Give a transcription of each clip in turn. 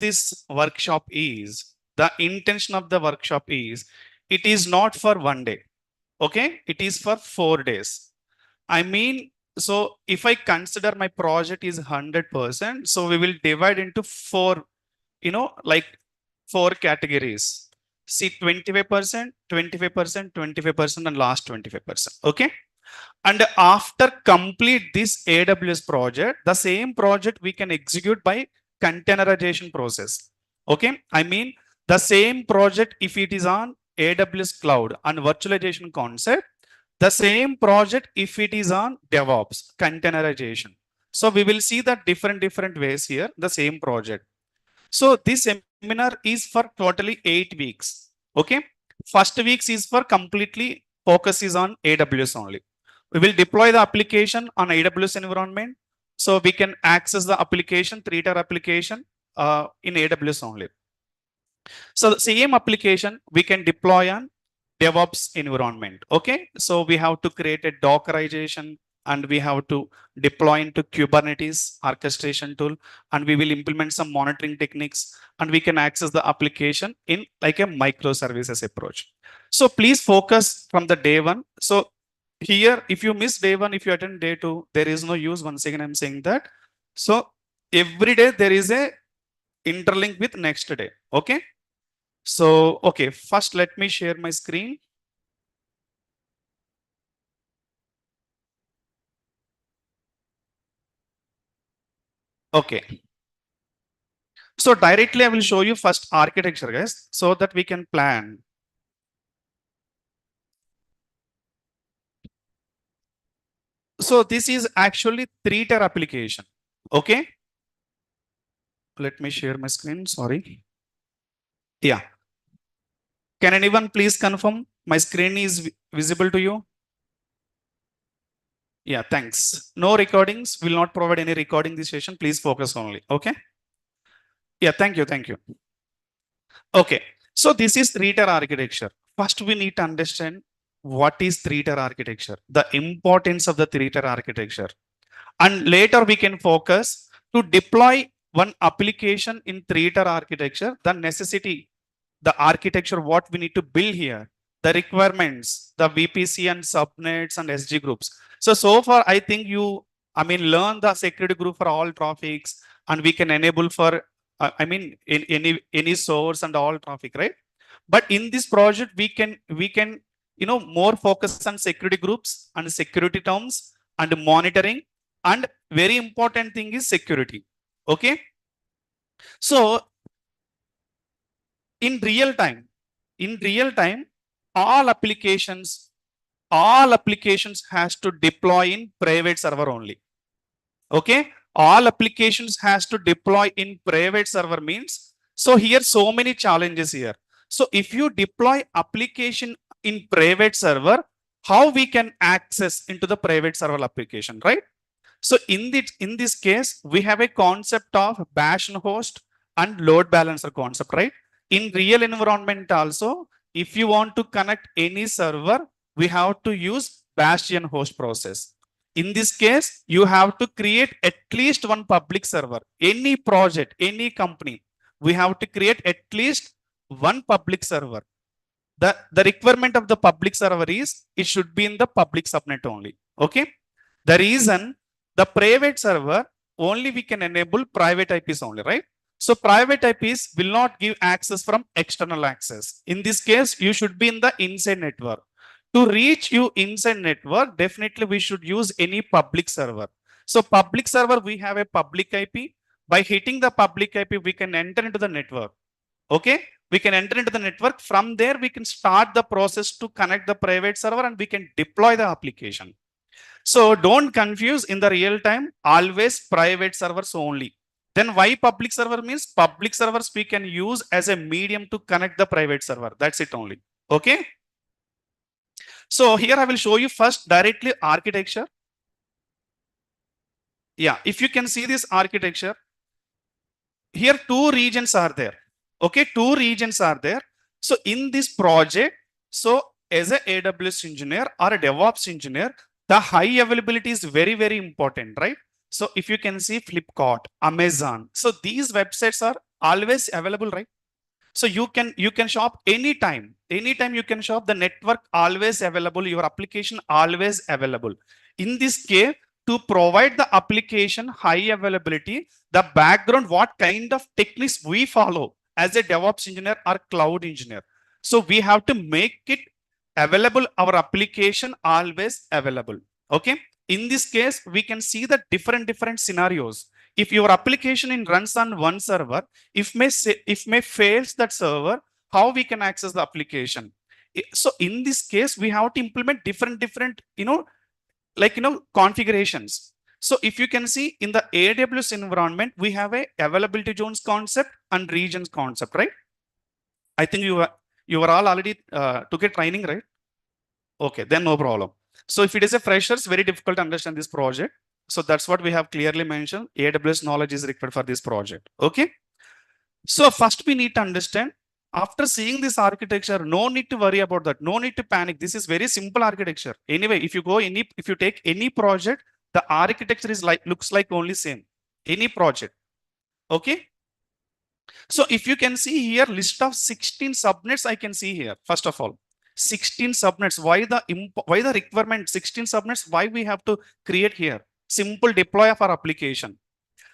this workshop is, the intention of the workshop is, it is not for one day. Okay, it is for 4 days. I mean, so if I consider my project is 100%, so we will divide into four, like four categories. See, 25%, 25%, 25%, and last 25%. Okay. And after complete this AWS project, the same project we can execute by containerization process. Okay. I mean, the same project, if it is on AWS cloud and virtualization concept, the same project if it is on DevOps, containerization. So we will see that different ways here, the same project. So this seminar is for totally 8 weeks. Okay. First weeks is for completely focus is on AWS only. We will deploy the application on AWS environment. So we can access the application, 3-tier application in AWS only. So the same application we can deploy on DevOps environment. Okay. So we have to create a Dockerization and we have to deploy into Kubernetes orchestration tool, and we will implement some monitoring techniques, and we can access the application in like a microservices approach. So please focus from the day one. So here, if you miss day one, if you attend day two, there is no use. Once again, I'm saying that. So every day there is a interlink with next day. Okay. So, okay, first let me share my screen. Okay. So directly I will show you first architecture, guys, so that we can plan. So this is actually 3-tier application. Okay. Let me share my screen. Sorry. Yeah. Can anyone please confirm my screen is visible to you? Yeah, thanks. No recordings. Will not provide any recording this session. Please focus only. Okay. Yeah, thank you. Thank you. Okay. So this is 3-tier architecture. First, we need to understand what is 3-tier architecture, the importance of the 3-tier architecture. And later we can focus to deploy one application in 3-tier architecture, the necessity, the architecture, what we need to build here, the requirements, the VPC and subnets and SG groups. So far, I think you, learn the security group for all traffics, and we can enable for, in any source and all traffic, right? But in this project, we can, more focus on security groups and security terms and monitoring. And very important thing is security. Okay. So in real time, all applications has to deploy in private server only. Okay. All applications has to deploy in private server means, so here so many challenges here. So if you deploy application in private server, how we can access into the private server application, right? So in this case, we have a concept of bastion host and load balancer concept, right? In real environment also, if you want to connect any server, we have to use bastion host process. In this case, you have to create at least one public server. Any project, any company, we have to create at least one public server. The requirement of the public server is it should be in the public subnet only. Okay. The reason, the private server only we can enable private IPs only, right? So private IPs will not give access from external access. In this case, you should be in the inside network. To reach you inside network, definitely we should use any public server. So public server, we have a public IP. By hitting the public IP, we can enter into the network. Okay. We can enter into the network. From there, we can start the process to connect the private server and we can deploy the application. So don't confuse in the real time, always private servers only. Then why public server means public servers we can use as a medium to connect the private server. That's it only. Okay. So here I will show you first directly architecture. Yeah. If you can see this architecture, here two regions are there. Okay. Two regions are there. So in this project, so as a AWS engineer or a DevOps engineer, the high availability is very, very important, right? So if you can see Flipkart, Amazon, so these websites are always available, right? So you can shop anytime. Anytime you can shop. The network always available. Your application always available. In this case, to provide the application high availability, the background, what kind of techniques we follow as a DevOps engineer or cloud engineer. So we have to make it available. Our application always available. Okay. In this case, we can see the different scenarios. If your application runs on one server, if may fails that server, how we can access the application? So in this case, we have to implement different configurations. So if you can see in the AWS environment, we have a availability zones concept and regions concept, right? I think you are all already took a training, right? Okay, then no problem. So if it is a freshers, very difficult to understand this project. So that's what we have clearly mentioned. AWS knowledge is required for this project. Okay. So first we need to understand, after seeing this architecture, no need to worry about that. No need to panic. This is very simple architecture. Anyway, if you take any project, the architecture is looks like only same. Any project. Okay. So if you can see here, list of 16 subnets I can see here. First of all, 16 subnets. Why the requirement 16 subnets? Why we have to create here? Simple deploy of our application.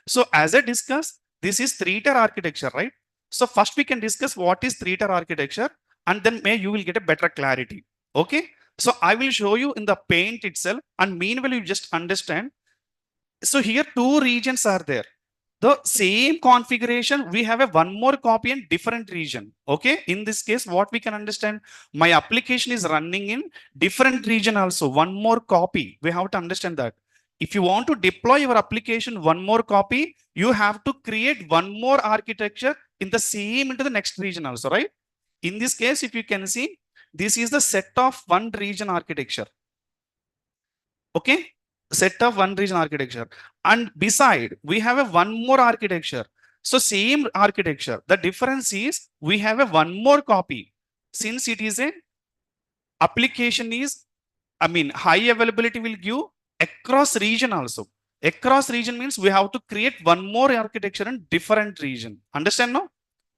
So as I discussed, this is three-tier architecture, right? So first we can discuss what is three-tier architecture, and then you will get a better clarity. Okay. So I will show you in the paint itself, and meanwhile you just understand. So here two regions are there. The same configuration, we have a one more copy in different region. Okay. In this case, what we can understand, my application is running in different region also. One more copy. We have to understand that. If you want to deploy your application one more copy, you have to create one more architecture in the same into the next region also, right? In this case, if you can see, this is the set of one region architecture. Okay. Set of one region architecture, and beside we have a one more architecture. So same architecture, the difference is we have a one more copy. Since it is a application is, I mean, high availability will give across region also. Across region means we have to create one more architecture in different region. Understand now?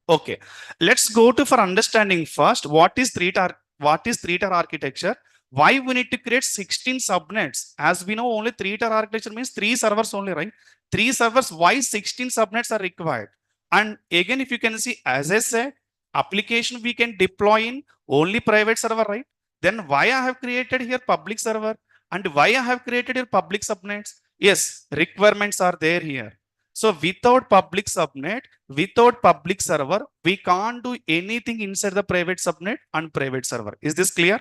Okay. Let's go to for understanding first what is three-tier architecture. Why we need to create 16 subnets? As we know, only three-tier architecture means 3 servers only, right? 3 servers, why 16 subnets are required? And again, if you can see, as I said, application we can deploy in only private server, right? Then why I have created here public server, and why I have created here public subnets? Yes, requirements are there here. So without public subnet, without public server, we can't do anything inside the private subnet and private server. Is this clear?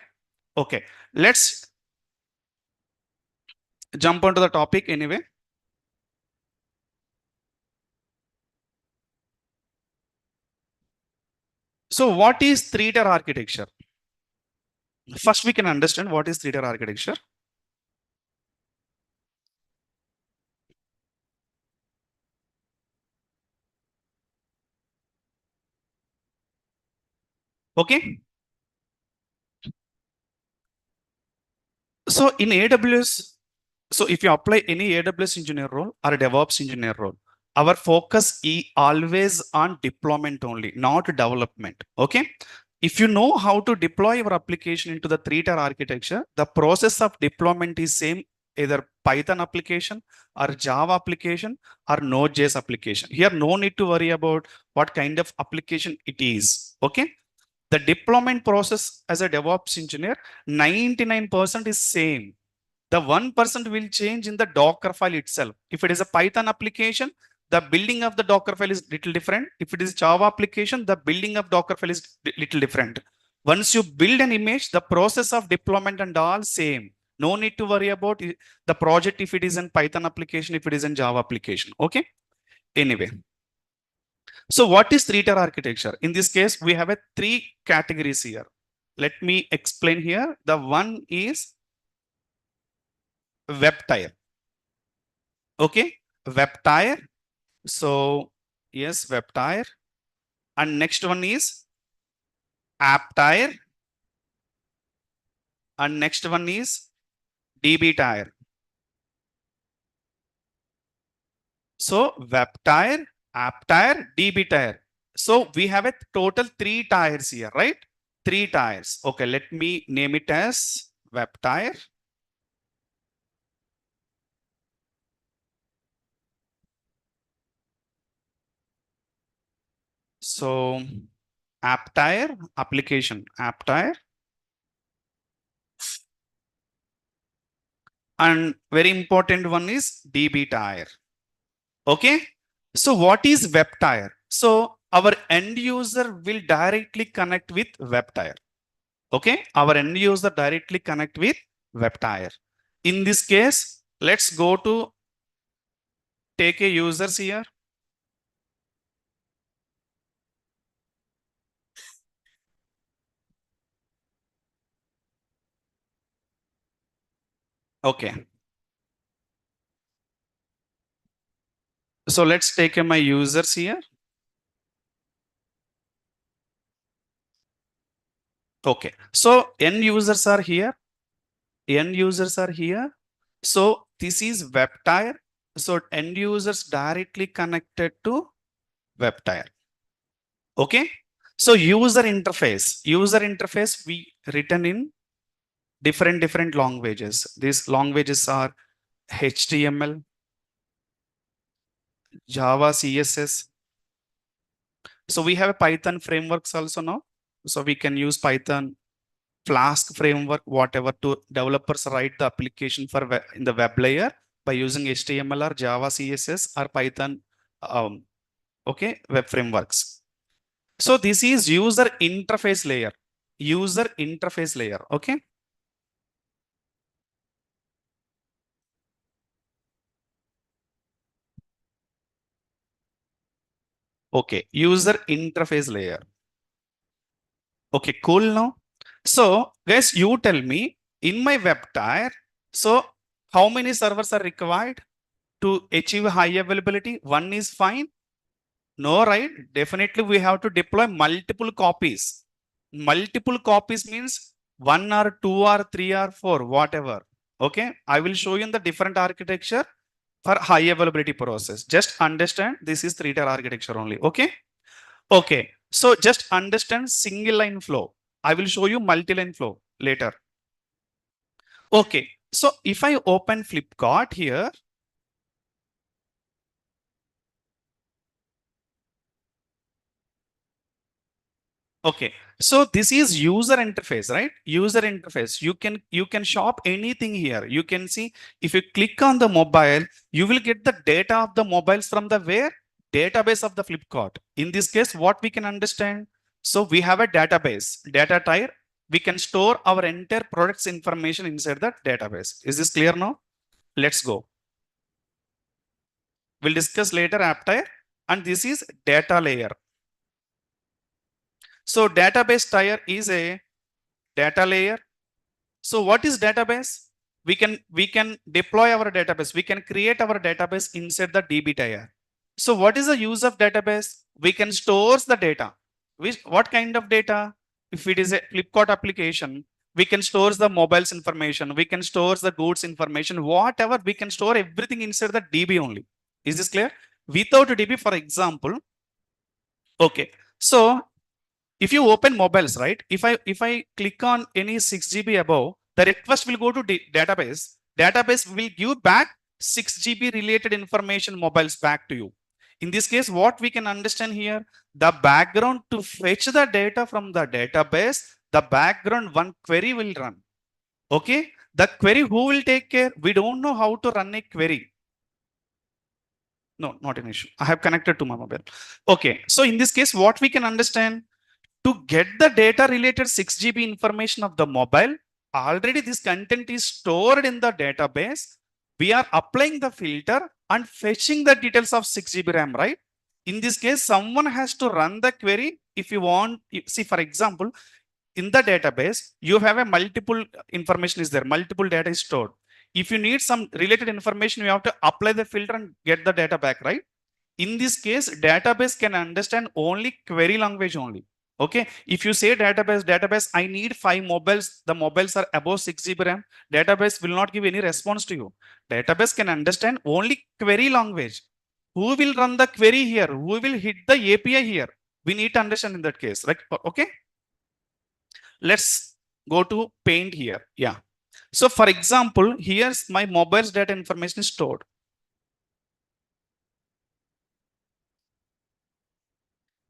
Okay, let's jump onto the topic anyway. So what is three-tier architecture? First, we can understand what is three-tier architecture. Okay. So in AWS, so if you apply any AWS engineer role or a DevOps engineer role, our focus is always on deployment only, not development. Okay. If you know how to deploy your application into the three-tier architecture, the process of deployment is same, either Python application or Java application or Node.js application. Here, no need to worry about what kind of application it is. Okay. The deployment process as a DevOps engineer, 99% is same. The 1% will change in the Docker file itself. If it is a Python application, the building of the Docker file is little different. If it is Java application, the building of Docker file is little different. Once you build an image, the process of deployment and all same. No need to worry about the project if it is in Python application, if it is in Java application. Okay. Anyway. So what is three-tier architecture? In this case, we have a 3 categories here. Let me explain here. The one is web tier. Okay, web tier. So yes, web tier. And next one is app tier. And next one is DB tier. So web tier, app tier, DB tier. So we have a total 3 tiers here, right? 3 tiers. Okay, let me name it as web tier. So app tier, application app tier. And very important one is DB tier. Okay. So what is web tier? So our end user will directly connect with web tier. Okay. Our end user directly connect with web tier. In this case, let's go to take a users here. Okay. So let's take my users here. Okay. So end users are here. End users are here. So this is web tier. So end users directly connected to web tier. Okay. So user interface we written in different languages. These languages are HTML, Java, CSS. So we have a Python frameworks also now. So we can use Python, Flask framework, whatever to developers write the application for web, in the web layer by using HTML or Java, CSS or Python. Okay, web frameworks. So this is user interface layer. User interface layer. Okay. Okay. User interface layer. Okay, cool now. So guys, you tell me in my web tier. So how many servers are required to achieve high availability? One is fine. No, right? Definitely we have to deploy multiple copies. Multiple copies means 1 or 2 or 3 or 4, whatever. Okay. I will show you in the different architecture for high availability process. Just understand this is 3-tier architecture only. Okay. Okay. So just understand single line flow. I will show you multi-line flow later. Okay. So if I open Flipkart here, okay, so this is user interface, right? User interface. You can shop anything here. You can see if you click on the mobile, you will get the data of the mobiles from the where database of the Flipkart. In this case, what we can understand. So we have a database, data tier. We can store our entire products information inside the database. Is this clear now? Let's go. We'll discuss later app tier, and this is data layer. So database tier is a data layer. So what is database? We can deploy our database. We can create our database inside the DB tier. So what is the use of database? We can store the data. What kind of data? If it is a Flipkart application, we can store the mobiles information. We can store the goods information. Whatever, we can store everything inside the DB only. Is this clear? Without DB, for example, okay. So if you open mobiles, right? If I click on any 6 GB above, the request will go to database. Database will give back 6 GB related information mobiles back to you. In this case, what we can understand here, the background to fetch the data from the database, the background one query will run. Okay. The query who will take care? We don't know how to run a query. No, not an issue. I have connected to my mobile. Okay. So in this case, what we can understand, to get the data related 6 GB information of the mobile, already this content is stored in the database. We are applying the filter and fetching the details of 6 GB RAM, right? In this case, someone has to run the query. If you want, see, for example, in the database, you have a multiple information is there, multiple data is stored. If you need some related information, you have to apply the filter and get the data back, right? In this case, database can understand only query language only. Okay. If you say database, I need 5 mobiles. The mobiles are above 6 GB RAM. Database will not give any response to you. Database can understand only query language. who will run the query here? Who will hit the API here? We need to understand in that case, right? Okay. Let's go to paint here. Yeah. So for example, here's my mobile's data information is stored.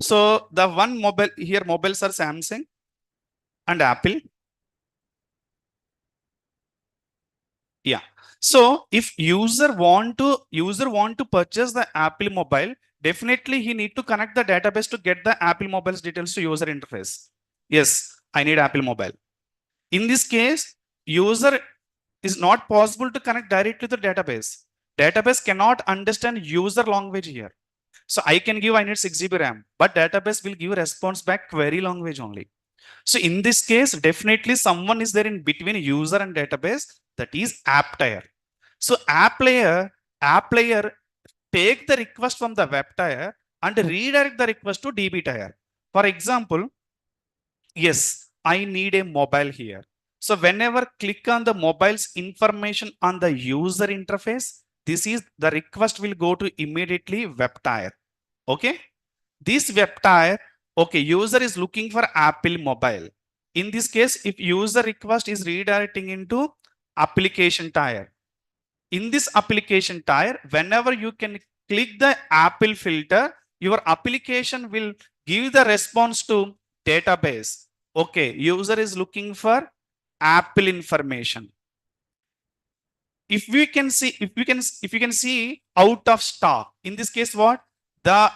So the one mobile here, mobiles are Samsung and Apple. Yeah. So if user want to purchase the Apple mobile, definitely he need to connect the database to get the Apple mobile's details to user interface. Yes, I need Apple mobile. In this case, user is not possible to connect directly to the database. Database cannot understand user language here. So I can give I need 6 GB RAM, but database will give response back query language only. So in this case, definitely someone is there in between user and database, that is app tier. So app layer take the request from the web tier and redirect the request to DB tier. For example, yes, I need a mobile here. So whenever click on the mobile's information on the user interface, this is the request will go to immediately web tier. Okay. This web tier, okay, user is looking for Apple mobile. In this case, if user request is redirecting into application tier. In this application tier, whenever you can click the Apple filter, your application will give the response to database. Okay, user is looking for Apple information. If you can see out of stock, in this case, what? The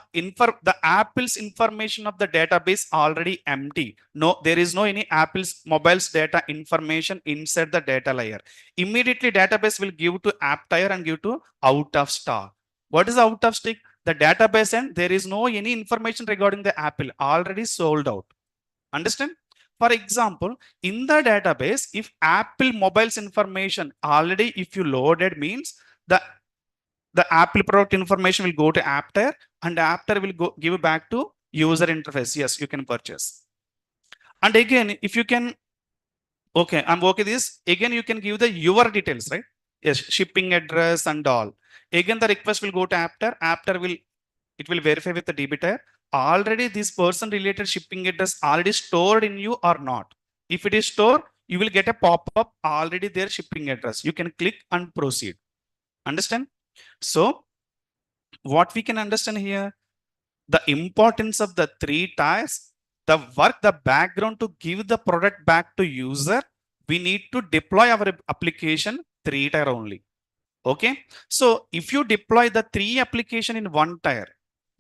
Apple's information of the database already empty. No, there is no any Apple's mobile's data information inside the data layer. Immediately database will give to app tier and give to out of stock. What is out of stock? The database and there is no any information regarding the Apple, already sold out. Understand? For example, in the database, if Apple mobile's information already, if you loaded means the Apple product information will go to app tier and app tier will go give back to user interface. Yes, you can purchase. And again, if you can, okay, I'm okay this. Again, you can give the your details, right? Yes, shipping address and all. Again, the request will go to app tier. App tier will it will verify with the DB tier. Already this person related shipping address already stored in you or not. If it is stored, you will get a pop-up already their shipping address. You can click and proceed. Understand? So what we can understand here, the importance of the three tiers, the work, the background to give the product back to user, we need to deploy our application three tier only. Okay. So if you deploy the three application in one tier,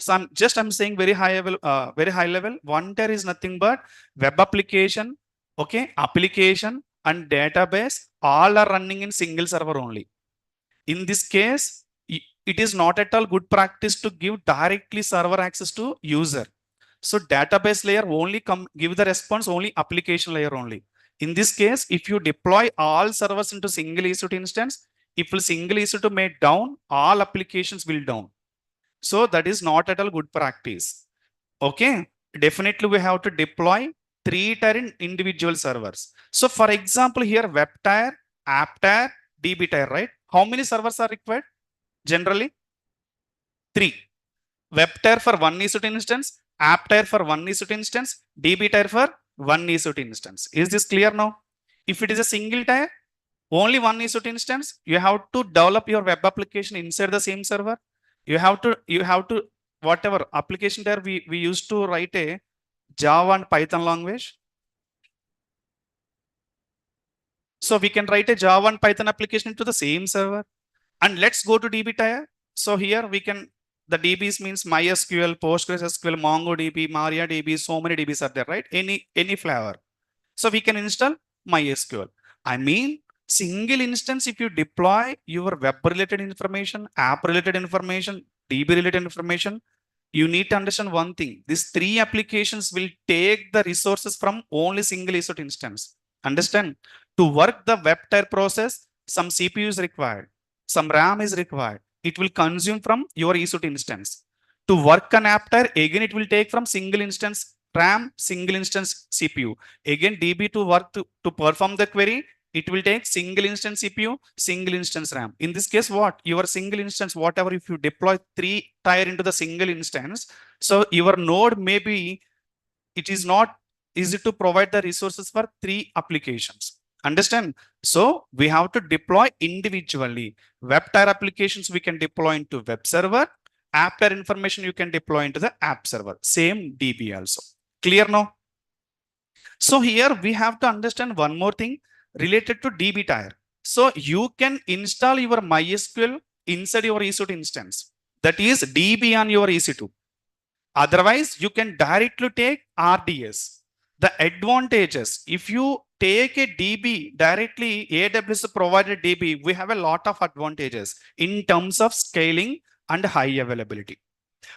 so I'm saying very high level. One tier is nothing but web application, okay, application and database all are running in single server only. In this case, it is not at all good practice to give directly server access to user. So database layer only give the response only application layer only. In this case, if you deploy all servers into single EC2 instance, if a single EC2 made down, all applications will down. So that is not at all good practice. Okay, definitely we have to deploy three tier in individual servers. So for example, here web tier, app tier, DB tier, right? How many servers are required? Generally, three. Web tier for one EC2 instance, app tier for one EC2 instance, DB tier for one EC2 instance. Is this clear now? If it is a single tier, only one EC2 instance, you have to develop your web application inside the same server. You have to whatever application there we used to write a Java and Python language. So we can write a Java and Python application to the same server. And let's go to DB tier. So here we can, the DBs means MySQL, PostgreSQL, MongoDB, MariaDB, so many DBs are there, right? Any flavor. So we can install MySQL. I mean, single instance, if you deploy your web related information, app related information, DB related information, you need to understand one thing. These three applications will take the resources from only single EC2 instance. Understand? To work the web tier process, some CPU is required, some RAM is required. It will consume from your EC2 instance. To work an app tier, again, it will take from single instance RAM, single instance CPU. Again, DB to work to perform the query, it will take single instance CPU, single instance RAM. In this case, what? Your single instance, whatever, if you deploy 3 tier into the single instance, so your node maybe it is not easy to provide the resources for 3 applications. Understand? So we have to deploy individually. Web tier applications we can deploy into web server. App tier information you can deploy into the app server. Same DB also. Clear now? So here we have to understand one more thing related to DB tier. So you can install your MySQL inside your EC2 instance. That is DB on your EC2. Otherwise, you can directly take RDS. The advantages, if you take a DB directly, AWS provided DB, we have a lot of advantages in terms of scaling and high availability.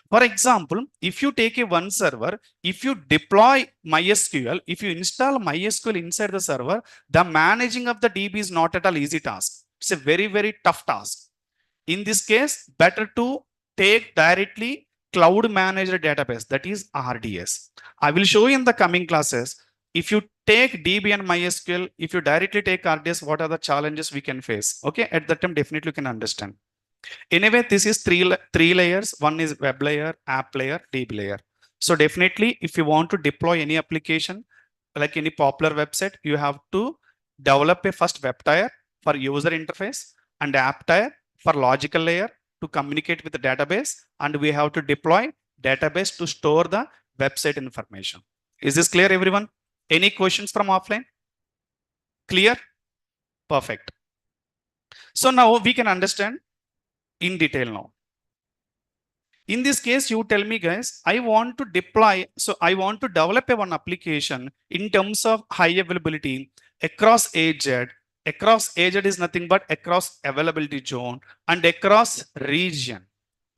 For example, if you take a one server, if you deploy MySQL, if you install MySQL inside the server, the managing of the DB is not at all easy task. It's a very, very tough task. In this case, better to take directly cloud managed database, that is RDS. I will show you in the coming classes. If you take DB and MySQL, if you directly take RDS, what are the challenges we can face? Okay, at that time, definitely you can understand. Anyway, this is three layers. One is web layer, app layer, DB layer. So definitely, if you want to deploy any application, like any popular website, you have to develop a first web tier for user interface and app tier for logical layer to communicate with the database. And we have to deploy database to store the website information. Is this clear, everyone? Any questions from offline? Clear? Perfect. So now we can understand in detail now. In this case, you tell me, guys, I want to deploy, so I want to develop a one application in terms of high availability across AZ. Across AZ is nothing but across availability zone and across region.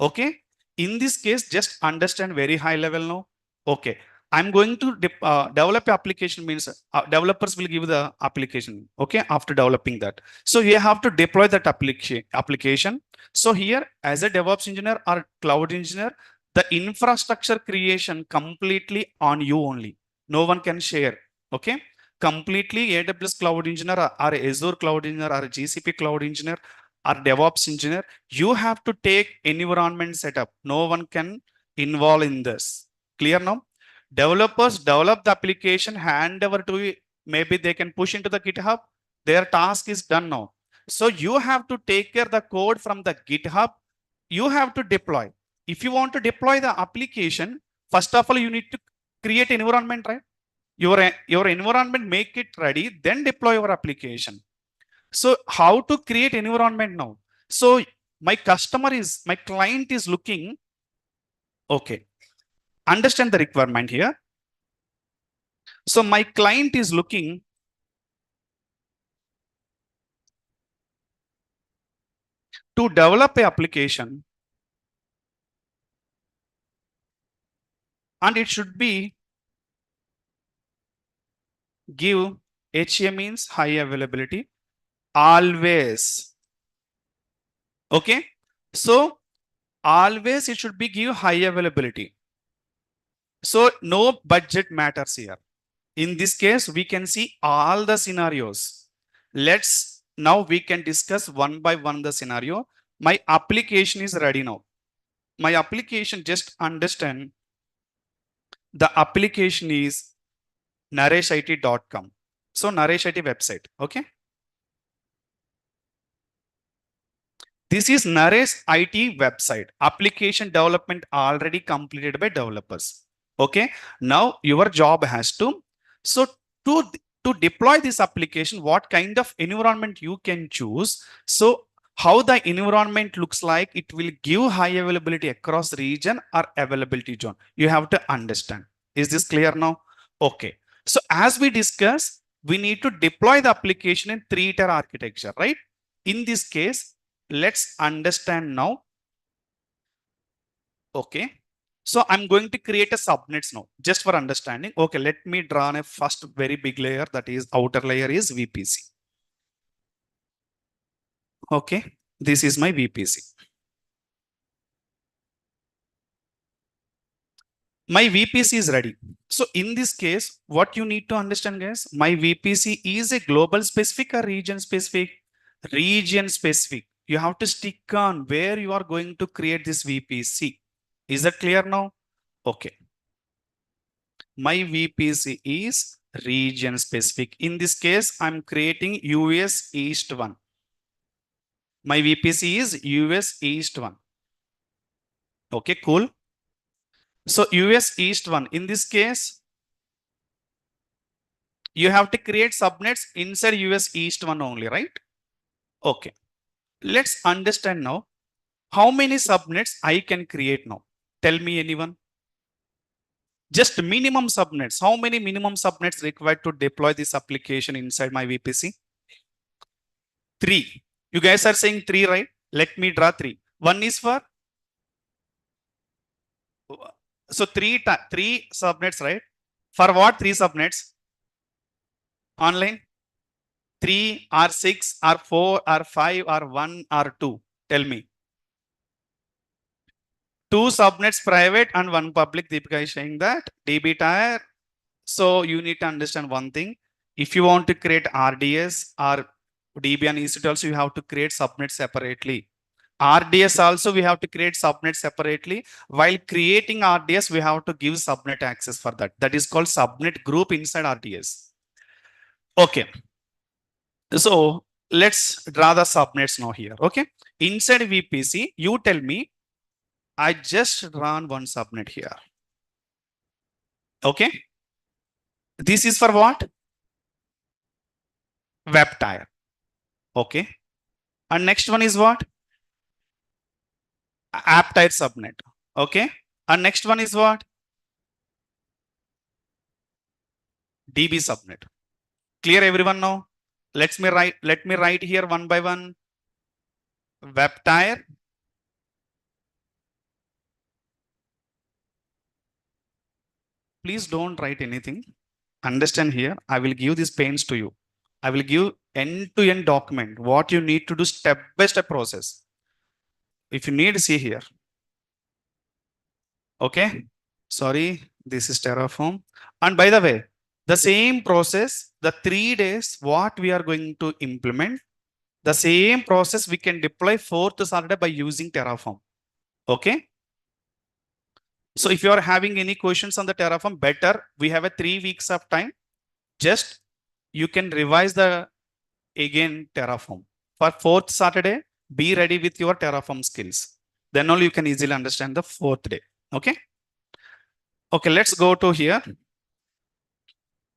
Okay. In this case, just understand very high level now. Okay. I'm going to develop application means developers will give the application. Okay. After developing that. So you have to deploy that application. So here as a DevOps engineer or cloud engineer, the infrastructure creation completely on you only. No one can share. Okay. Completely AWS cloud engineer or Azure cloud engineer or GCP cloud engineer or DevOps engineer, you have to take environment setup. No one can involve in this. Clear now? Developers develop the application, hand over to you. Maybe they can push into the GitHub. Their task is done now. So you have to take care the code from the GitHub. You have to deploy. If you want to deploy the application, first of all, you need to create an environment, right? Your environment, make it ready, then deploy your application. So how to create environment now? So my client is looking, okay, understand the requirement here. So my client is looking to develop a application and it should be give HA means high availability always. Okay. So always it should be give high availability. So no budget matters here. In this case, we can see all the scenarios. Now we can discuss one by one the scenario. My application is ready now. My application, just understand the application is NareshIT.com. So NareshIT website. Okay. This is Naresh IT website. Application development already completed by developers. Okay. Now your job has to, so to deploy this application, what kind of environment you can choose. So how the environment looks like, it will give high availability across region or availability zone. You have to understand. Is this clear now? Okay. So as we discussed, we need to deploy the application in 3-tier architecture, right? In this case, let's understand now. Okay. So I'm going to create a subnets now, just for understanding. Okay, let me draw a first very big layer, that is outer layer is VPC. Okay, this is my VPC. My VPC is ready. So in this case, what you need to understand, guys, my VPC is a global specific or region specific? Region specific. You have to stick on where you are going to create this VPC. Is that clear now? Okay. My VPC is region specific. In this case, I'm creating US East 1. My VPC is US East 1. Okay, cool. So US East 1. In this case, you have to create subnets inside US East 1 only, right? Okay. Let's understand now how many subnets I can create now. Tell me anyone. Just minimum subnets. How many minimum subnets required to deploy this application inside my VPC? 3. You guys are saying 3, right? Let me draw 3. One is for, so three subnets, right? For what 3 subnets? Online? 3 or 6 or 4 or 5 or 1 or 2? Tell me. 2 subnets private and 1 public. Deepika is saying that. DB tire. So you need to understand one thing. If you want to create RDS or DB and EC2 also, you have to create subnets separately. RDS also, we have to create subnet separately. While creating RDS, we have to give subnet access for that. That is called subnet group inside RDS. Okay. So let's draw the subnets now here. Okay. Inside VPC, you tell me, I just run one subnet here. Okay. This is for what? Web tire. Okay. And next one is what? App tire subnet. Okay. And next one is what? DB subnet. Clear everyone now? Let me write here one by one. Web tire. Please don't write anything. Understand here. I will give these pains to you. I will give end-to-end document. What you need to do step-by-step process. If you need, see here. Okay. Sorry, this is Terraform. And by the way, the same process, the 3 days, what we are going to implement, the same process we can deploy 4th Saturday by using Terraform. Okay. So if you are having any questions on the Terraform, better we have a 3 weeks of time. Just you can revise the again Terraform. For 4th Saturday, be ready with your Terraform skills. Then only you can easily understand the 4th day. Okay. Okay, let's go to here.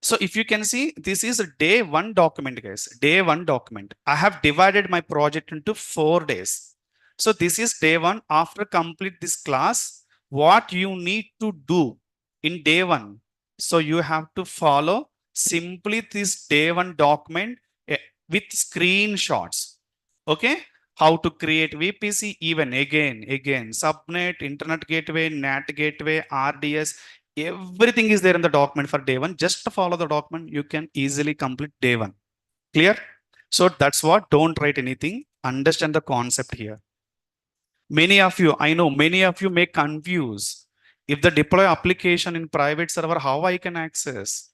So if you can see, this is a day 1 document, guys. Day 1 document. I have divided my project into 4 days. So this is day 1. After complete this class, what you need to do in day 1. So you have to follow simply this day 1 document with screenshots. Okay. How to create VPC, even again, subnet, internet gateway, NAT gateway, RDS, everything is there in the document for day 1. Just to follow the document, you can easily complete day 1. Clear? So that's what, don't write anything. Understand the concept here. Many of you, I know many of you may confuse. If the deploy application in private server, how I can access?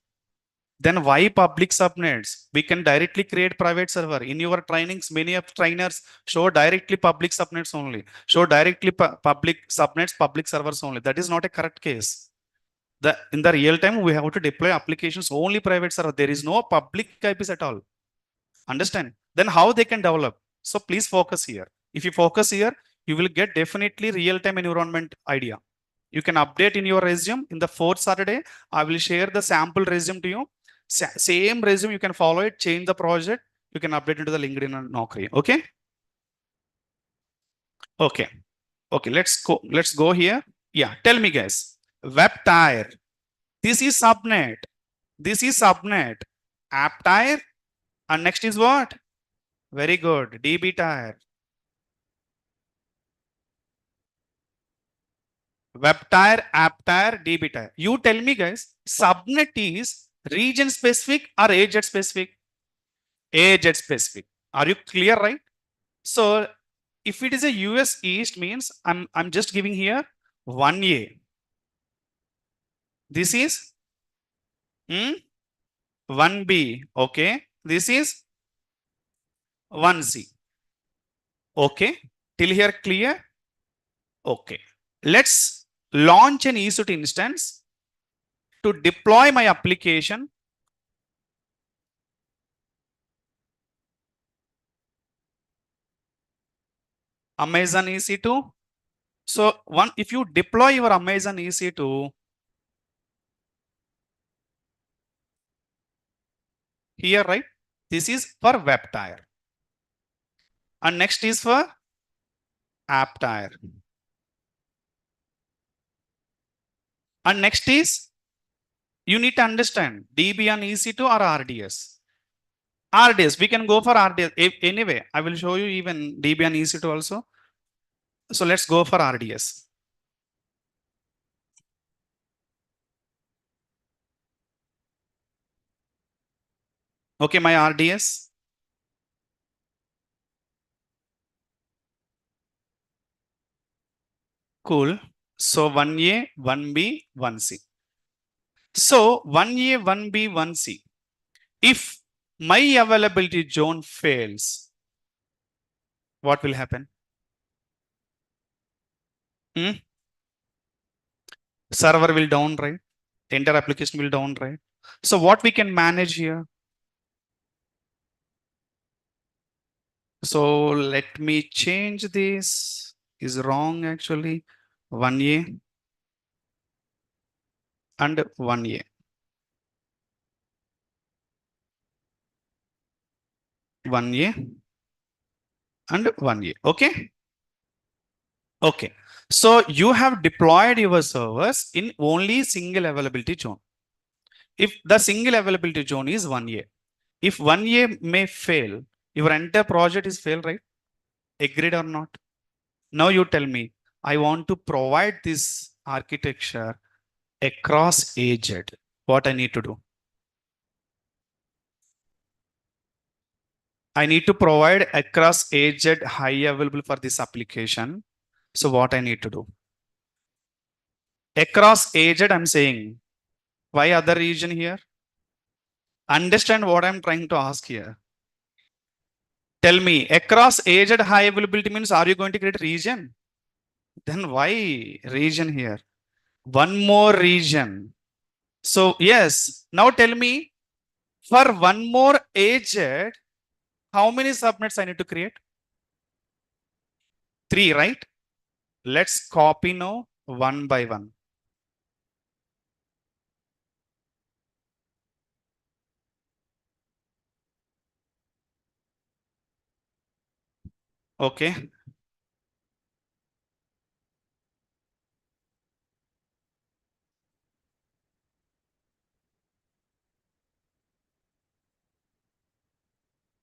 Then why public subnets? We can directly create private server. In your trainings, many of trainers show directly public subnets only. Show directly public subnets, public servers only. That is not a correct case. In the real time, we have to deploy applications only private server. There is no public IPs at all. Understand? Then how they can develop? So please focus here. If you focus here, you will get definitely real-time environment idea. You can update in your resume. In the 4th Saturday, I will share the sample resume to you. Same resume, you can follow it, change the project. You can update into the LinkedIn and Naukri. Okay. Okay. Okay. Let's go here. Yeah. Tell me, guys. Web tire. This is subnet. This is subnet. App tire. And next is what? Very good. DB tire. Web tire, app tire, DB tire. You tell me, guys, subnet is region specific or AZ specific? AZ specific. Are you clear, right? So if it is a US East means I'm just giving here 1A. This is 1B. Okay. This is 1C. Okay. Till here clear? Okay. Let's launch an EC2 instance to deploy my application. Amazon EC2. So if you deploy your Amazon EC2 here, right? This is for web tier. And next is for app tier. And next is, you need to understand DB on EC2 or RDS. RDS, we can go for RDS. Anyway, I will show you even DB on EC2 also. So let's go for RDS. Okay, my RDS. Cool. So 1A, 1B, 1C. So 1A, 1B, 1C. If my availability zone fails, what will happen? Server will down, right? The entire application will down, right? So what we can manage here? So let me change this. Is wrong actually. 1A and 1A. 1A and 1A. Okay. Okay. So you have deployed your servers in only single availability zone. If the single availability zone is 1A, if 1A may fail, your entire project is fail, right? Agreed or not? Now you tell me, I want to provide this architecture across aged. What I need to do? I need to provide across aged high available for this application. So what I need to do? Across aged, I'm saying, why other region here? Understand what I'm trying to ask here. Tell me, across aged high availability means, are you going to create region? Then why region here? One more region. So yes, now tell me, for one more aged, how many subnets I need to create? 3, right? Let's copy now one by one. Okay.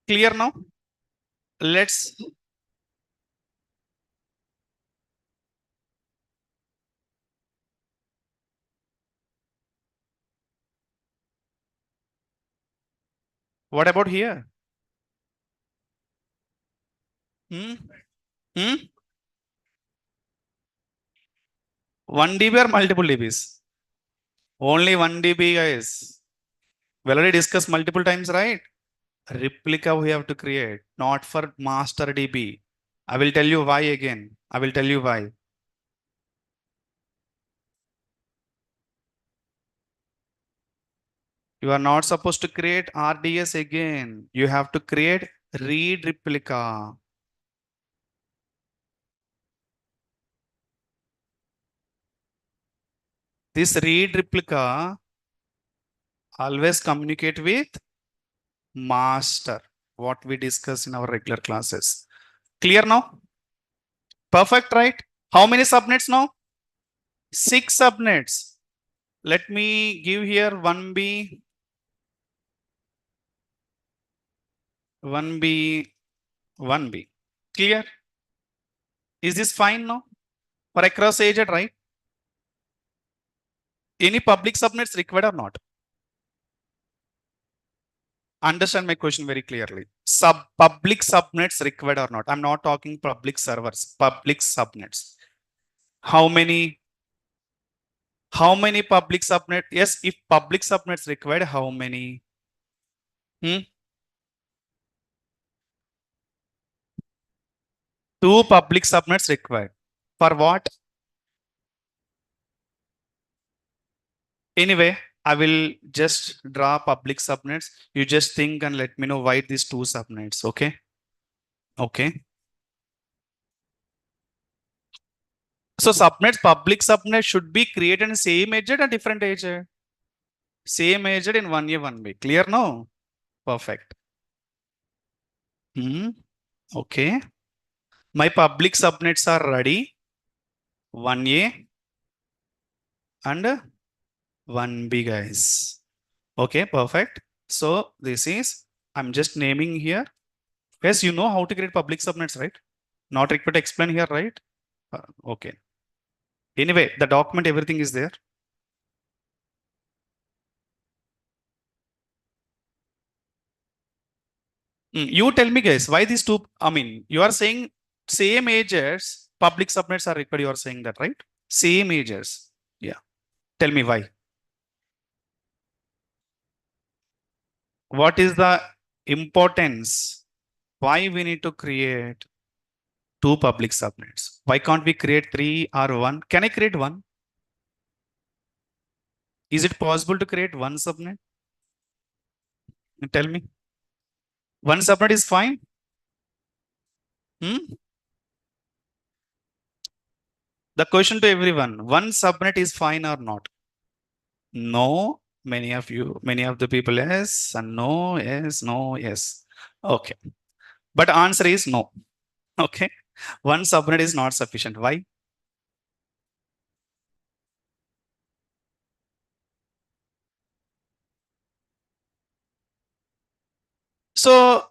Clear now? Let's what about here? Hmm? Hmm? 1 dB or multiple dBs? Only 1 dB, guys. We already discussed multiple times, right? Replica we have to create, not for master DB. I will tell you why again. I will tell you why. You are not supposed to create RDS again. You have to create read replica. This read replica always communicate with master, what we discuss in our regular classes. Clear now? Perfect, right? How many subnets now? 6 subnets. Let me give here 1B, 1B, 1B. Clear? Is this fine now? For across agent, right? Any public subnets required or not? Understand my question very clearly. Public subnets required or not? I'm not talking public servers, public subnets. How many? How many public subnet? Yes, if public subnets required, how many? Hmm? 2 public subnets required. For what? Anyway, I will just draw public subnets. You just think and let me know why these 2 subnets. Okay. Okay. So subnets, public subnet should be created in same agent or different agent? Same agent in 1A, 1B. Clear now? Perfect. Okay. My public subnets are ready. 1A and 1B, guys. Okay, perfect. So this is, I'm just naming here. Yes, you know how to create public subnets, right? Not required to explain here, right? Okay. Anyway, the document, everything is there. You tell me, guys, why these 2? I mean, you are saying same ages, public subnets are required. You are saying that, right? Same ages. Yeah. Tell me why. What is the importance? Why we need to create 2 public subnets? Why can't we create 3 or 1? Can I create 1? Is it possible to create 1 subnet? Tell me. 1 subnet is fine? Hmm? The question to everyone, 1 subnet is fine or not? No. Many of you, many of the people, yes, and no, yes, no, yes. Okay. But answer is no. Okay. 1 subnet is not sufficient. Why? So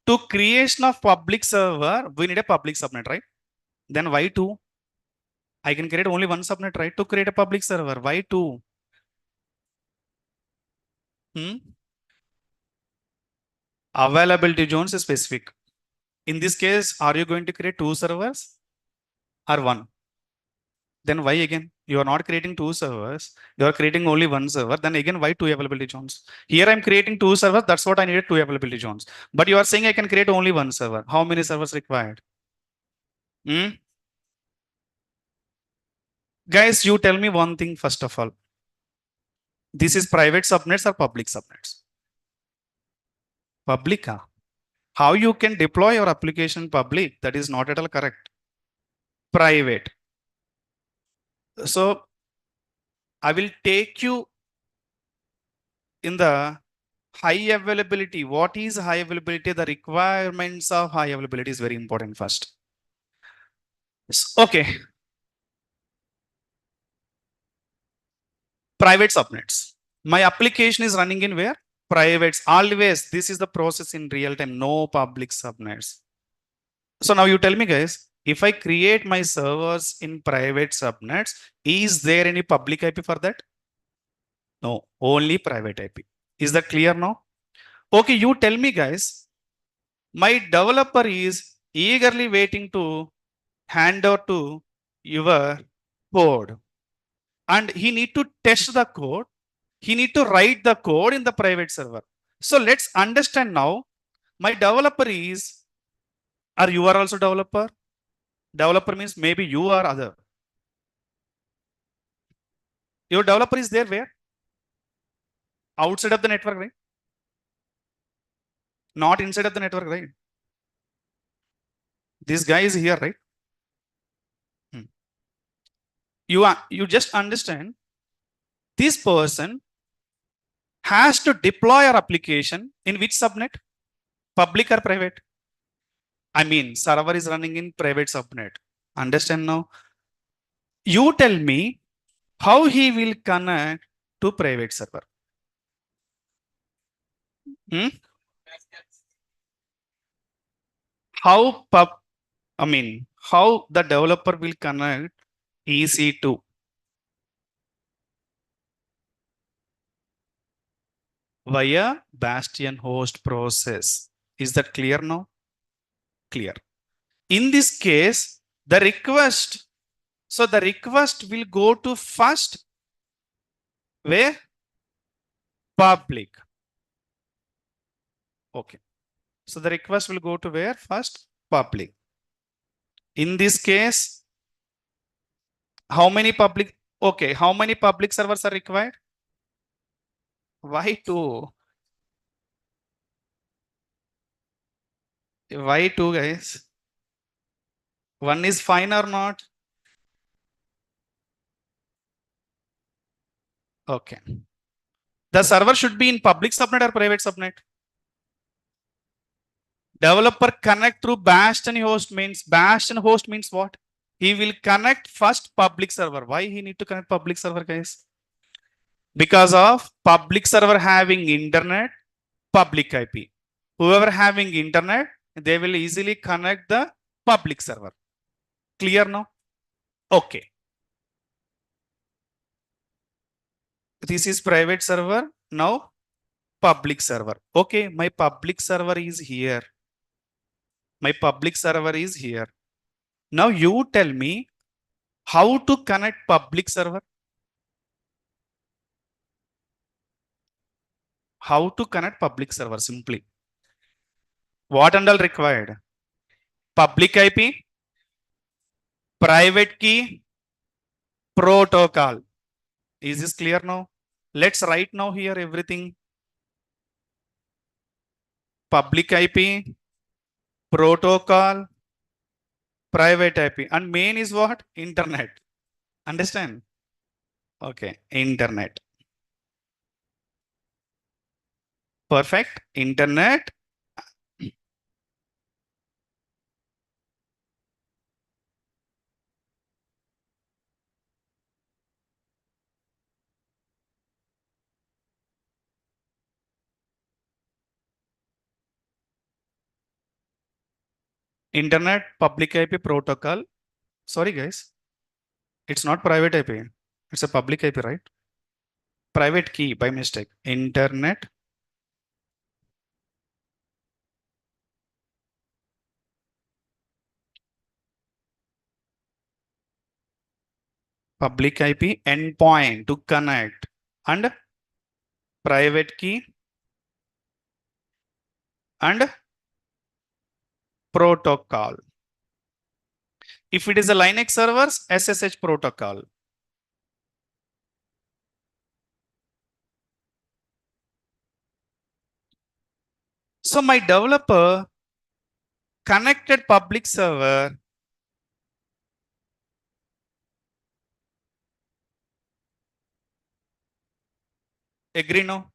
to creation of public server, we need a public subnet, right? Then why 2? I can create only 1 subnet, right? To create a public server. Why 2? Hmm? Availability zones is specific. In this case, are you going to create 2 servers or 1? Then why again? You are not creating 2 servers. You are creating only 1 server. Then again, why 2 availability zones? Here I'm creating 2 servers. That's what I needed, 2 availability zones. But you are saying I can create only 1 server. How many servers required? Hmm? Guys, you tell me one thing first of all. This is private subnets or public subnets? Public. How you can deploy your application public? That is not at all correct. Private. So I will take you in the high availability. What is high availability? The requirements of high availability is very important first. Okay. Private subnets. My application is running in where? Privates. Always. This is the process in real time. No public subnets. So now you tell me, guys, if I create my servers in private subnets, is there any public IP for that? No, only private IP. Is that clear now? Okay, you tell me, guys, my developer is eagerly waiting to hand over to your code, and he need to test the code. He need to write the code in the private server. So let's understand now. My developer is, or you are also developer. Developer means maybe you are other. Your developer is there where? Outside of the network, right? Not inside of the network, right? This guy is here, right? Hmm. You just understand. This person has to deploy our application in which subnet? Public or private? I mean, server is running in private subnet. Understand now? You tell me how he will connect to private server. Hmm? How I mean, how the developer will connect EC2 via Bastion host process. Is that clear now? Clear. In this case, the request, so the request will go to first Where? Public. Okay. So the request will go to where? First, public. In this case, how many public? Okay. How many public servers are required? Why two? Why two, guys? One is fine or not? Okay. The server should be in public subnet or private subnet? Developer connect through bastion host means what? He will connect first public server. Why he need to connect public server, guys? Because of public server having internet, public IP. Whoever having internet, they will easily connect the public server. Clear now? Okay. This is private server. Now public server. Okay, my public server is here. My public server is here. Now you tell me how to connect public server. How to connect public server simply. What and all required? Public IP, private key, protocol. Is this clear now? Let's write now here everything. Public IP, protocol, private IP, and main is what? Internet. Understand? Okay, internet. Perfect. Internet. Internet, public IP, protocol. Sorry, guys. It's not private IP. It's a public IP, right? Private key by mistake. Internet, public IP, endpoint to connect, and private key and protocol. If it is a Linux servers, SSH protocol. So my developer connected public server. Agree no?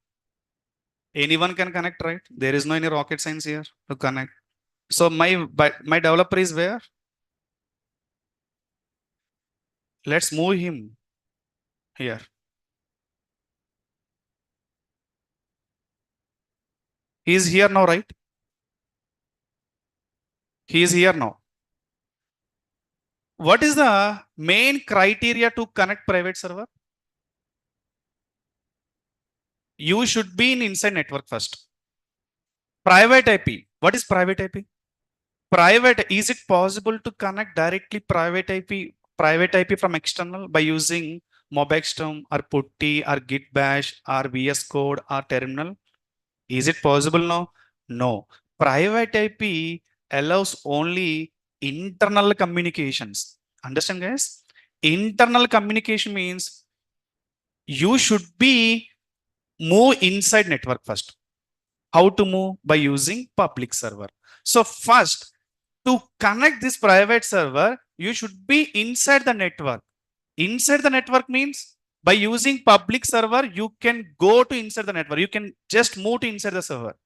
Anyone can connect, right? There is no any rocket science here to connect. So my developer is where? Let's move him here. He is here now, right? He is here now. What is the main criteria to connect private server? You should be in inside network first. Private IP. What is private IP? Private, is it possible to connect directly private IP from external by using Mobexterm or Putty or Git Bash or VS Code or terminal? Is it possible now? No. Private IP allows only internal communications. Understand, guys? Internal communication means you should be move inside network first. How to move? By using public server. So first, to connect this private server, you should be inside the network. Inside the network means by using public server, you can go to inside the network. You can just move to inside the server.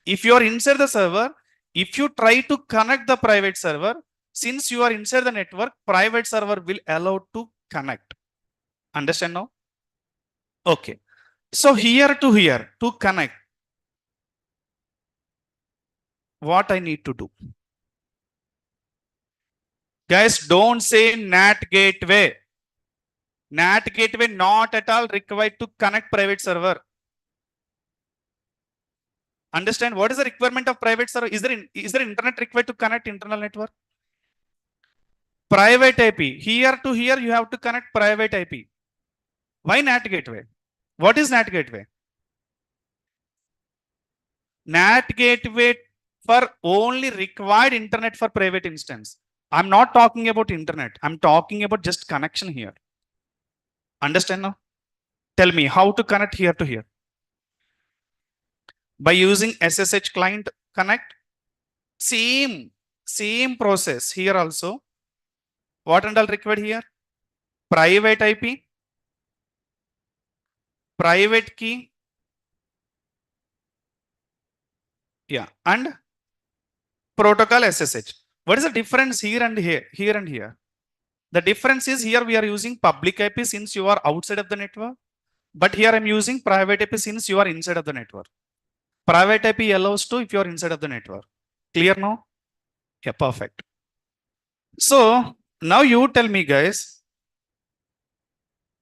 If you are inside the server, if you try to connect the private server, since you are inside the network, private server will allow to connect. Understand now? Okay. So here to connect, what I need to do? Guys, don't say NAT gateway. NAT gateway not at all required to connect private server. Understand what is the requirement of private server? Is there internet required to connect internal network? Private IP. Here to here you have to connect private IP. Why NAT gateway? What is NAT gateway? NAT gateway for only required internet for private instance. I'm not talking about internet. I'm talking about just connection here. Understand now? Tell me how to connect here to here. By using SSH client connect. Same process here also. What and all required here? Private IP, private key, yeah, and protocol SSH. What is the difference here and here? Here and here. The difference is here we are using public IP since you are outside of the network, but here I'm using private IP since you are inside of the network. Private IP allows to if you are inside of the network. Clear now? Yeah, perfect. So now you tell me, guys,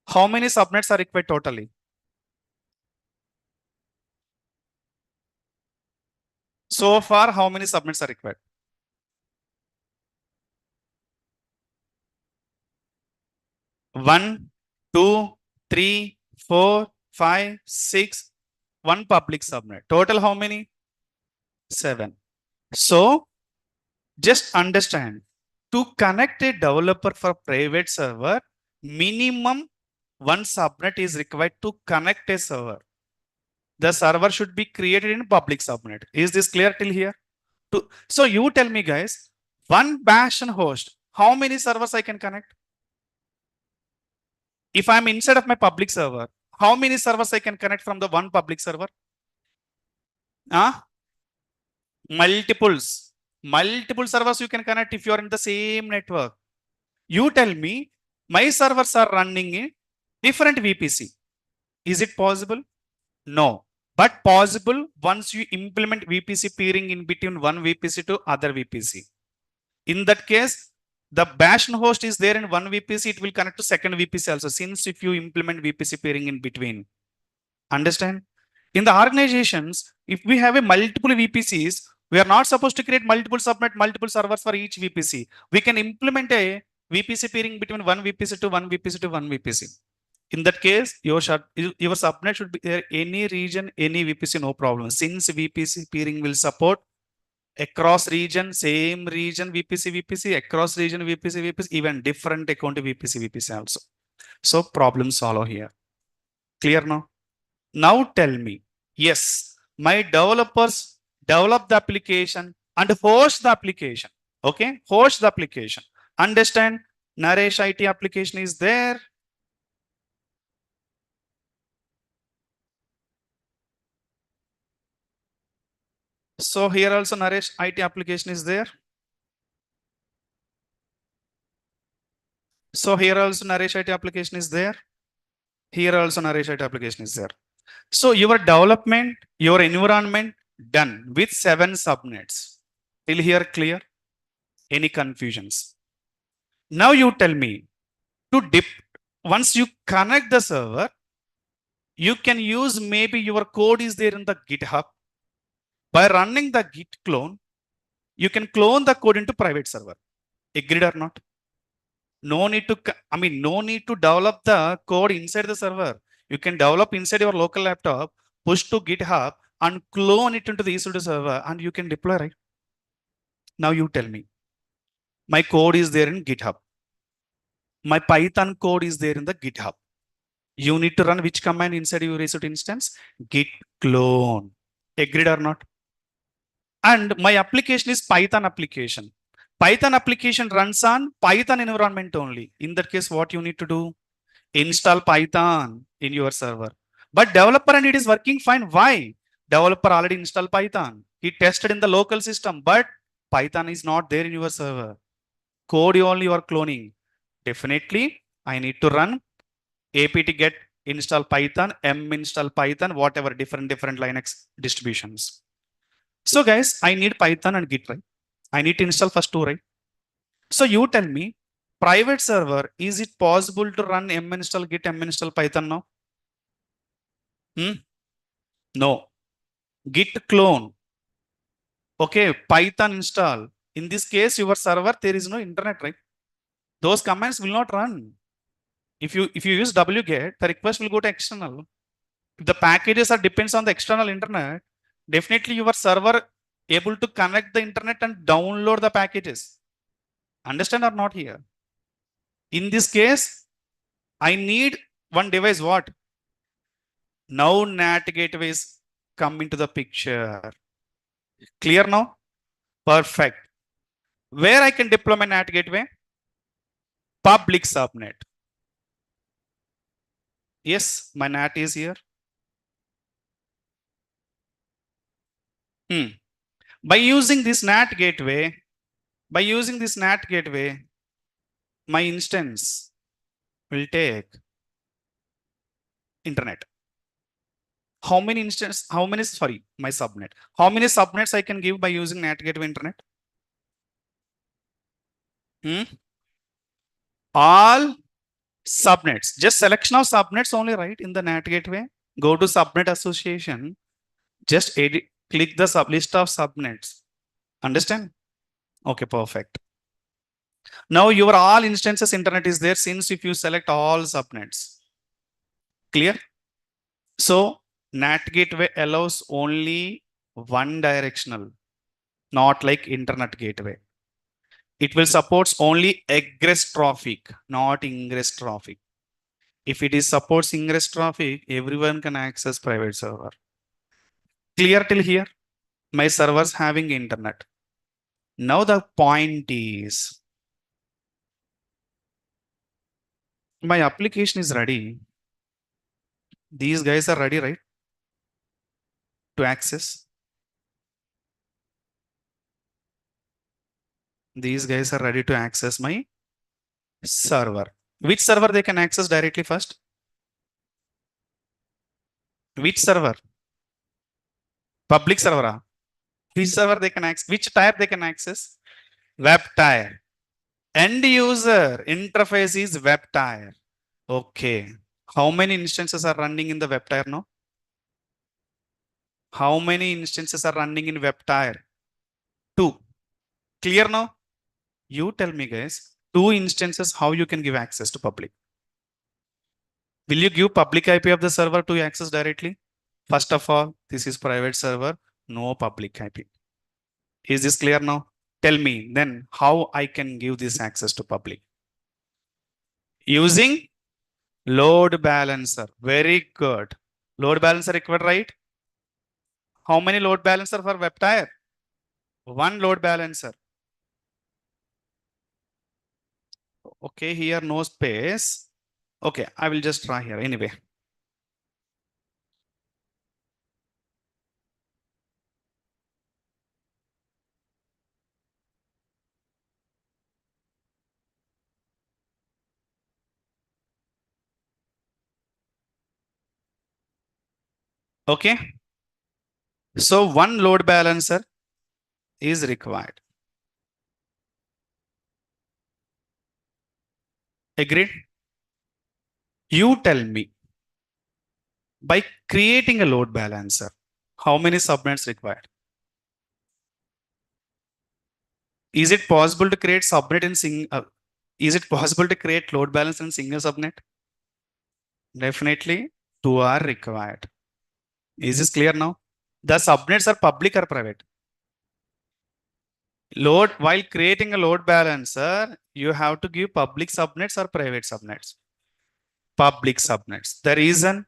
how many subnets are required totally? So far, how many subnets are required? 1, 2, 3, 4, 5, 6, 1 public subnet. Total how many? 7. So just understand, to connect a developer for private server, minimum 1 subnet is required to connect a server. The server should be created in public subnet. Is this clear till here? So you tell me, guys, one bash and host, how many servers I can connect? If I'm inside of my public server, how many servers I can connect from the one public server? Multiples. Multiple servers you can connect if you are in the same network. You tell me, my servers are running in different VPC. Is it possible? No. But possible once you implement VPC peering in between one VPC to other VPC. In that case, the bash host is there in one VPC, it will connect to second VPC also, since if you implement VPC peering in between. Understand? In the organizations, if we have a multiple VPCs, we are not supposed to create multiple subnet, multiple servers for each VPC. We can implement a VPC peering between one VPC to one VPC to one VPC. In that case, your subnet should be there any region, any VPC, no problem. Since VPC peering will support across region, same region VPC, across region VPC, even different account VPC also. So problem solve here. Clear now? Now tell me, yes, my developers develop the application and host the application. Okay, host the application. Understand? Naresh IT application is there. So here also Naresh IT application is there. So here also Naresh IT application is there. Here also Naresh IT application is there. So your development, your environment done with 7 subnets. Till here clear? Any confusions? Now you tell me, to once you connect the server, you can use maybe your code is there in the GitHub. By running the git clone, you can clone the code into private server. Agreed or not? No need to, no need to develop the code inside the server. You can develop inside your local laptop, push to GitHub and clone it into the EC2 server and you can deploy, right? Now you tell me, my code is there in GitHub. My Python code is there in the GitHub. You need to run which command inside your EC2 instance? Git clone. Agreed or not? And my application is Python application. Python application runs on Python environment only. In that case, what you need to do? Install Python in your server. But developer and it is working fine. Why? Developer already installed Python. He tested in the local system, but Python is not there in your server. Code only you are cloning. Definitely, I need to run apt get install Python, m install Python, whatever different Linux distributions. So guys, I need Python and Git, right? I need to install first 2, right? So you tell me, private server, is it possible to run m install Git, m install Python now? No. Git clone. Okay, Python install. In this case, your server, there is no internet, right? Those commands will not run. If you use wget, the request will go to external. If the packages are depends on the external internet, definitely your server able to connect the internet and download the packages. Understand or not here? In this case, I need one device. What? Now NAT gateways come into the picture. Clear now? Perfect. Where I can deploy my NAT gateway? Public subnet. Yes, my NAT is here. By using this NAT gateway, my instance will take internet. How many instance, sorry, my subnet. How many subnets I can give by using NAT gateway internet? All subnets. Just selection of subnets only, right? In the NAT gateway. Go to subnet association. Just edit, click the list of subnets. Understand? Okay, perfect. Now your all instances internet is there since if you select all subnets. Clear? So NAT gateway allows only one directional, not like internet gateway. It will supports only egress traffic, not ingress traffic. If it is supports ingress traffic, everyone can access private server. Clear till here? My servers having internet. Now the point is, my application is ready. These guys are ready, right? To access. These guys are ready to access my server. Which server they can access directly first? Which server? Public server. Which server they can access? Which tier they can access? Web tier. End user interface is web tier. Okay. How many instances are running in the web tier now? How many instances are running in web tier? 2. Clear now? You tell me, guys. 2 instances, how you can give access to public? Will you give public IP of the server to access directly? First of all, this is private server, no public IP. Is this clear now? Tell me then how I can give this access to public? Using load balancer. Very good. Load balancer required, right? How many load balancer for web tier? One load balancer. Okay, here no space. Okay, I will just try here anyway. Okay. So one load balancer is required. Agreed? You tell me, by creating a load balancer, how many subnets required? Is it possible to create subnet in is it possible to create load balancer in single subnet? Definitely 2 are required. Is this clear now? The subnets are public or private? Load, while creating a load balancer, you have to give public subnets or private subnets? Public subnets. The reason,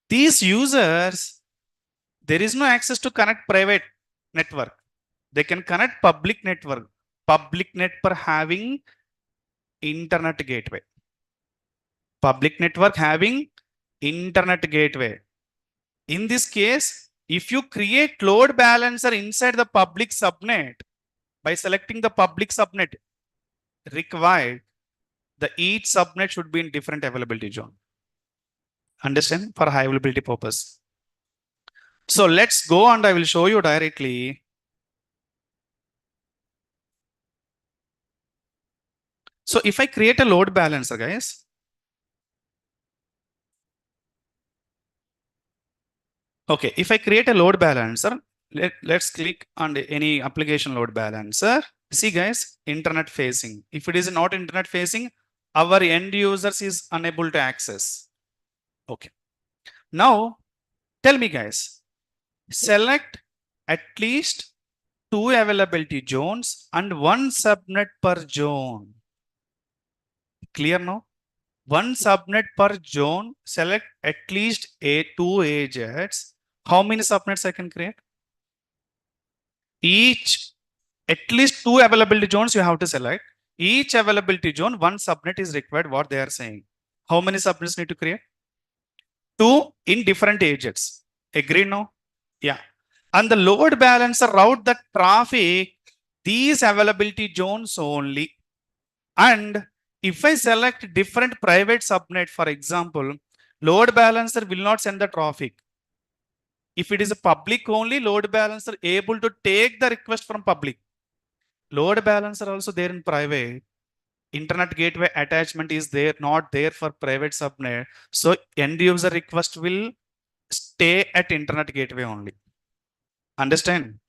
these users, there is no access to connect private network. They can connect public network. Public net per having internet gateway. Public network having internet gateway. In this case, if you create load balancer inside the public subnet, by selecting the public subnet required, the each subnet should be in different availability zone. Understand? For high availability purpose. So let's go and I will show you directly. So if I create a load balancer, guys. Okay, if I create a load balancer, let's click on any application load balancer. See guys, internet facing. If it is not internet facing, our end users is unable to access. Okay. Now Tell me guys, select at least 2 availability zones and 1 subnet per zone. Clear now? 1 subnet per zone, select at least 2 agents. How many subnets I can create? Each, at least 2 availability zones you have to select. Each availability zone, 1 subnet is required, what they are saying. How many subnets need to create? 2 in different agents. Agree now? Yeah. And the load balancer route the traffic, these availability zones only. And if I select different private subnet, for example, load balancer will not send the traffic. If it is a public only, load balancer able to take the request from public. Load balancer also there in private. Internet gateway attachment is there, not there for private subnet. So end user request will stay at internet gateway only. Understand?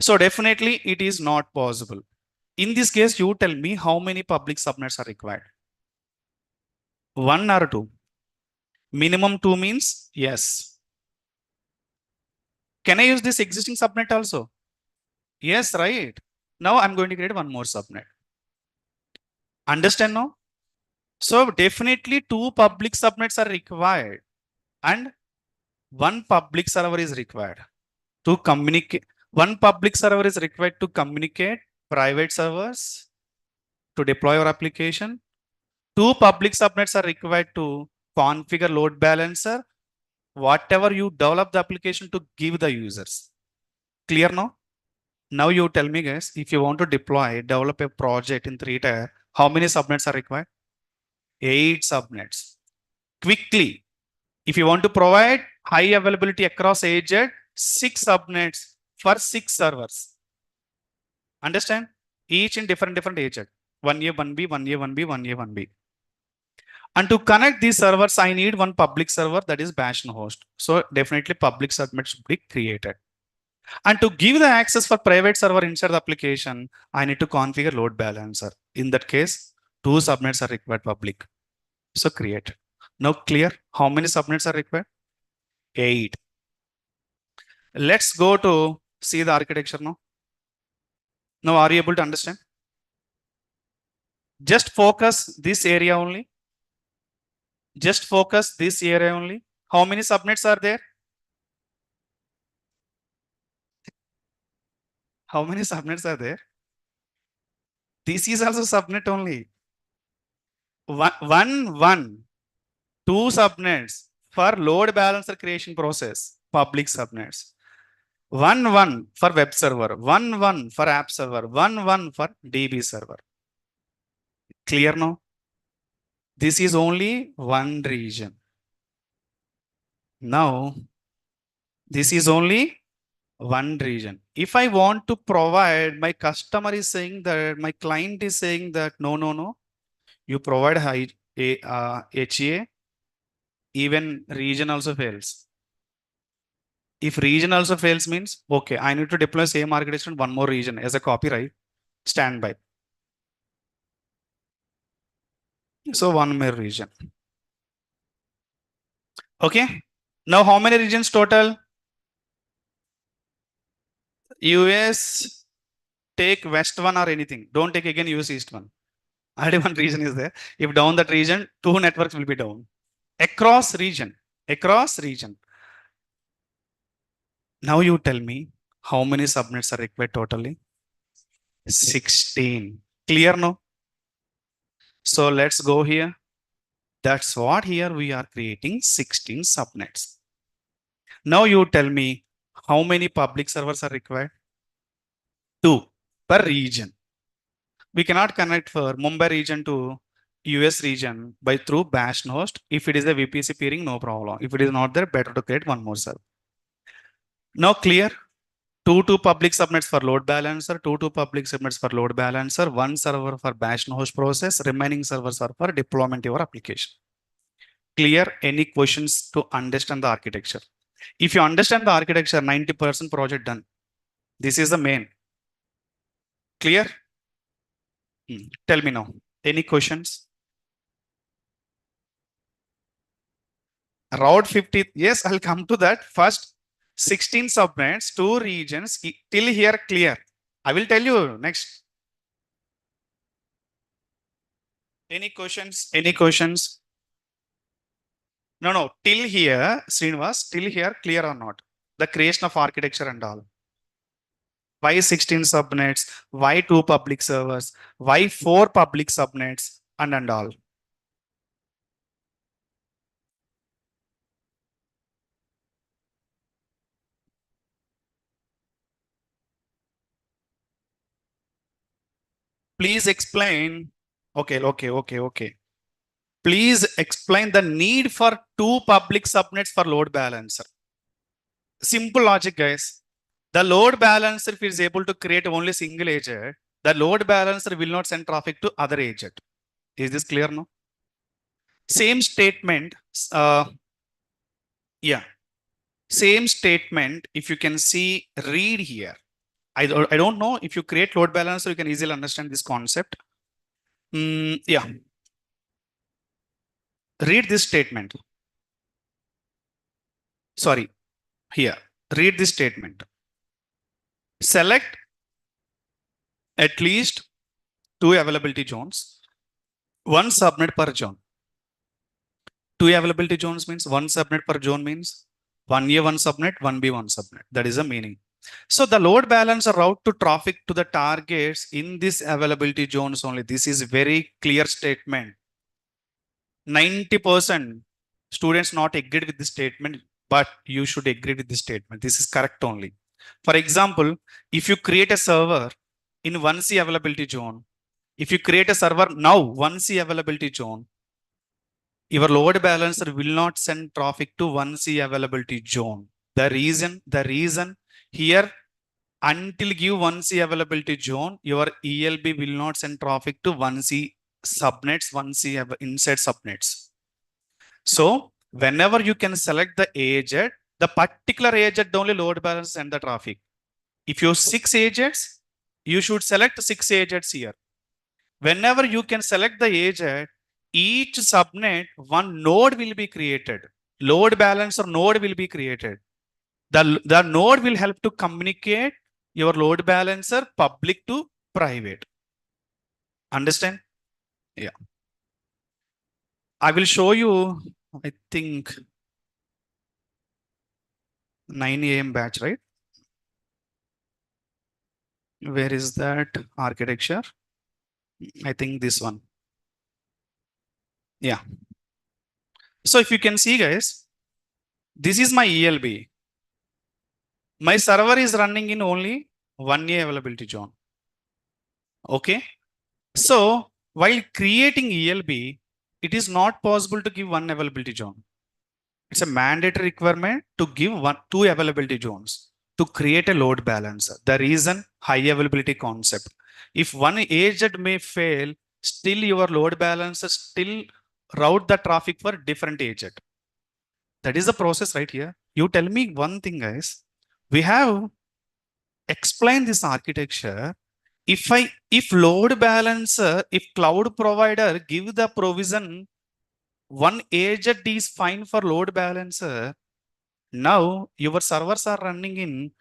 So definitely it is not possible. In this case, you tell me how many public subnets are required. 1 or 2? Minimum 2 means yes. Can I use this existing subnet also? Yes, right. Now I'm going to create one more subnet. Understand now? So definitely 2 public subnets are required and 1 public server is required to communicate. 1 public server is required to communicate private servers to deploy your application. 2 public subnets are required to configure load balancer, whatever you develop the application to give the users. Clear now? Now you tell me guys, if you want to deploy, develop a project in 3 tier, how many subnets are required? 8 subnets. Quickly, if you want to provide high availability across agent, 6 subnets for 6 servers. Understand? Each in different agent. 1A, 1B, 1A, 1B, 1A, 1B. And to connect these servers, I need one public server, that is bash and host. So definitely public subnet should be created. And to give the access for private server inside the application, I need to configure load balancer. In that case, 2 subnets are required public. So create. Now clear how many subnets are required? 8. Let's go to see the architecture now. Now are you able to understand? Just focus this area only. Just focus this area only. How many subnets are there? How many subnets are there? This is also subnet only. One, 2 subnets for load balancer creation process, public subnets. One for web server, one for app server, one for DB server. Clear now? This is only one region. Now, this is only one region. If I want to provide, my customer is saying that, my client is saying that, no, you provide HA, even region also fails. If region also fails means, okay, I need to deploy same architecture in one more region as a copyright, standby. So one more region. Okay. Now how many regions total? US, take west one or anything. Don't take again US east one. Only one region is there. If down that region, 2 networks will be down. Across region. Across region. Now you tell me how many subnets are required totally? 16. Clear no? So let's go here. That's what here we are creating 16 subnets. Now you tell me how many public servers are required? 2 per region. We cannot connect for Mumbai region to US region by through bash host. If it is a VPC peering, no problem. If it is not there, better to create one more server. Now clear? 2 public subnets for load balancer, 2 public subnets for load balancer, 1 server for bash host process, remaining servers are for deployment your application. Clear? Any questions to understand the architecture? If you understand the architecture, 90% project done. This is the main. Clear? Tell me now. Any questions? Route 50. Yes, I'll come to that. First, 16 subnets, 2 regions. Till here, clear. I will tell you next. Any questions? Any questions? No, no. Till here, Srinivas, till here, clear or not? The creation of architecture and all. Why 16 subnets? Why 2 public servers? Why 4 public subnets? And all. Please explain. Okay. Please explain the need for 2 public subnets for load balancer. Simple logic, guys. The load balancer, if it is able to create only single agent, the load balancer will not send traffic to other agent. Is this clear now? Same statement. Yeah. Same statement. If you can see, read here. I don't know if you create load balancer, you can easily understand this concept. Yeah. Read this statement. Sorry. Here. Read this statement. Select at least 2 availability zones, 1 subnet per zone. 2 availability zones means 1 subnet per zone means 1A 1 subnet, 1B 1 subnet. That is the meaning. So the load balancer route to traffic to the targets in this availability zones only. This is very clear statement. 90% students not agree with this statement, but you should agree with this statement. This is correct only. For example, if you create a server in 1C availability zone, if you create a server now 1C availability zone, your load balancer will not send traffic to 1C availability zone. The reason here, until give 1C availability zone, your ELB will not send traffic to 1C subnets, 1C inside subnets. So whenever you can select the agent, the particular agent only load balance send the traffic. If you 6 agents, you should select 6 agents here. Whenever you can select the agent, each subnet, one node will be created. Load balancer node will be created. The node will help to communicate your load balancer public to private. Understand? Yeah. I will show you, I think 9 a.m. batch, right? Where is that architecture? I think this one. Yeah. So if you can see, guys, this is my ELB. My server is running in only 1A availability zone. Okay. So while creating ELB, it is not possible to give 1 availability zone. It's a mandatory requirement to give 2 availability zones to create a load balancer. The reason, high availability concept. If one agent may fail, still your load balancer still route the traffic for different agent. That is the process right here. You tell me one thing, guys. We have explained this architecture. If load balancer, if cloud provider give the provision, one agent is fine for load balancer. Now your servers are running in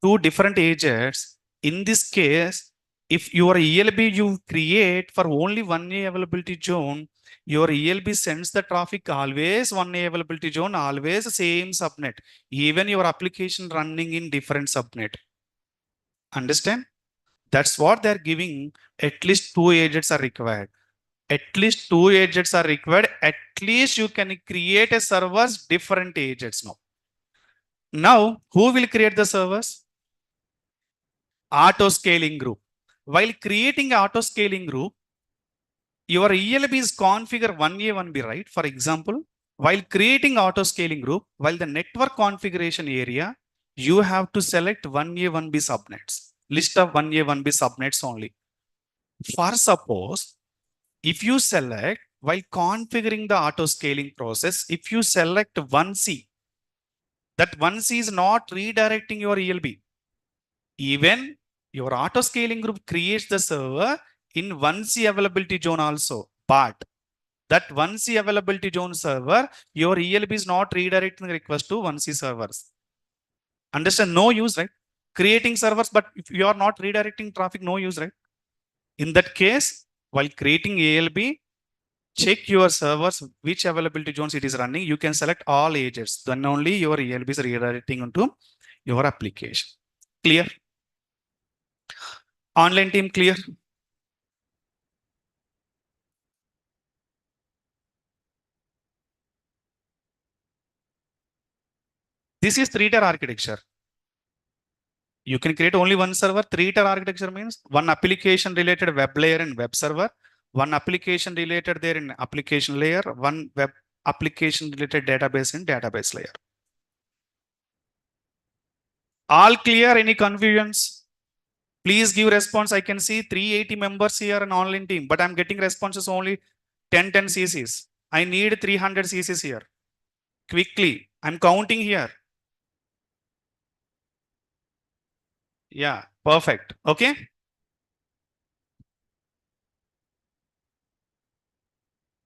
2 different agents. In this case, if your ELB you create for only 1A availability zone, your ELB sends the traffic always 1A availability zone, always same subnet, even your application running in different subnet. Understand? That's what they're giving. At least 2 agents are required. At least 2 agents are required. At least you can create a servers different agents now. Now, who will create the servers? Auto scaling group. While creating auto scaling group, your ELB is configure 1A, 1B, right? For example, while creating auto scaling group, while the network configuration area, you have to select 1A, 1B subnets, list of 1A, 1B subnets only. For suppose, if you select, while configuring the auto scaling process, if you select 1C, that 1C is not redirecting your ELB. Even your auto scaling group creates the server in 1C availability zone also, but That 1C availability zone server, your ELB is not redirecting the request to 1C servers. Understand? No use, right? Creating servers, but if you are not redirecting traffic, no use, right? In that case, while creating ALB, check your servers, which availability zones it is running. You can select all agents. Then only your ELB is redirecting into your application. Clear? Online team clear? This is three-tier architecture. You can create only one server. Three-tier architecture means one application related web layer and web server, one application related there in application layer, one web application related database in database layer. All clear? Any confusions? Please give response. I can see 380 members here in online team, but I'm getting responses only 10 CCs. I need 300 CCs here. Quickly. I'm counting here. Yeah, perfect. Okay.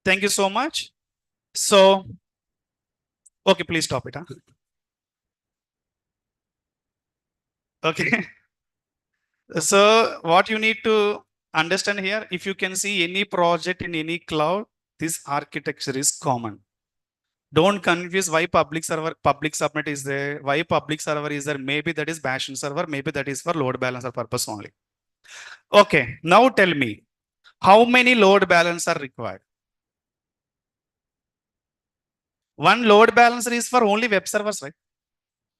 Thank you so much. So, okay, please stop it. Huh? Okay. So what you need to understand here, if you can see any project in any cloud, this architecture is common. Don't confuse why public server, public subnet is there, why public server is there. Maybe that is Bastion server, maybe that is for load balancer purpose only. Okay, now tell me, how many load balancer required? One load balancer is for only web servers, right?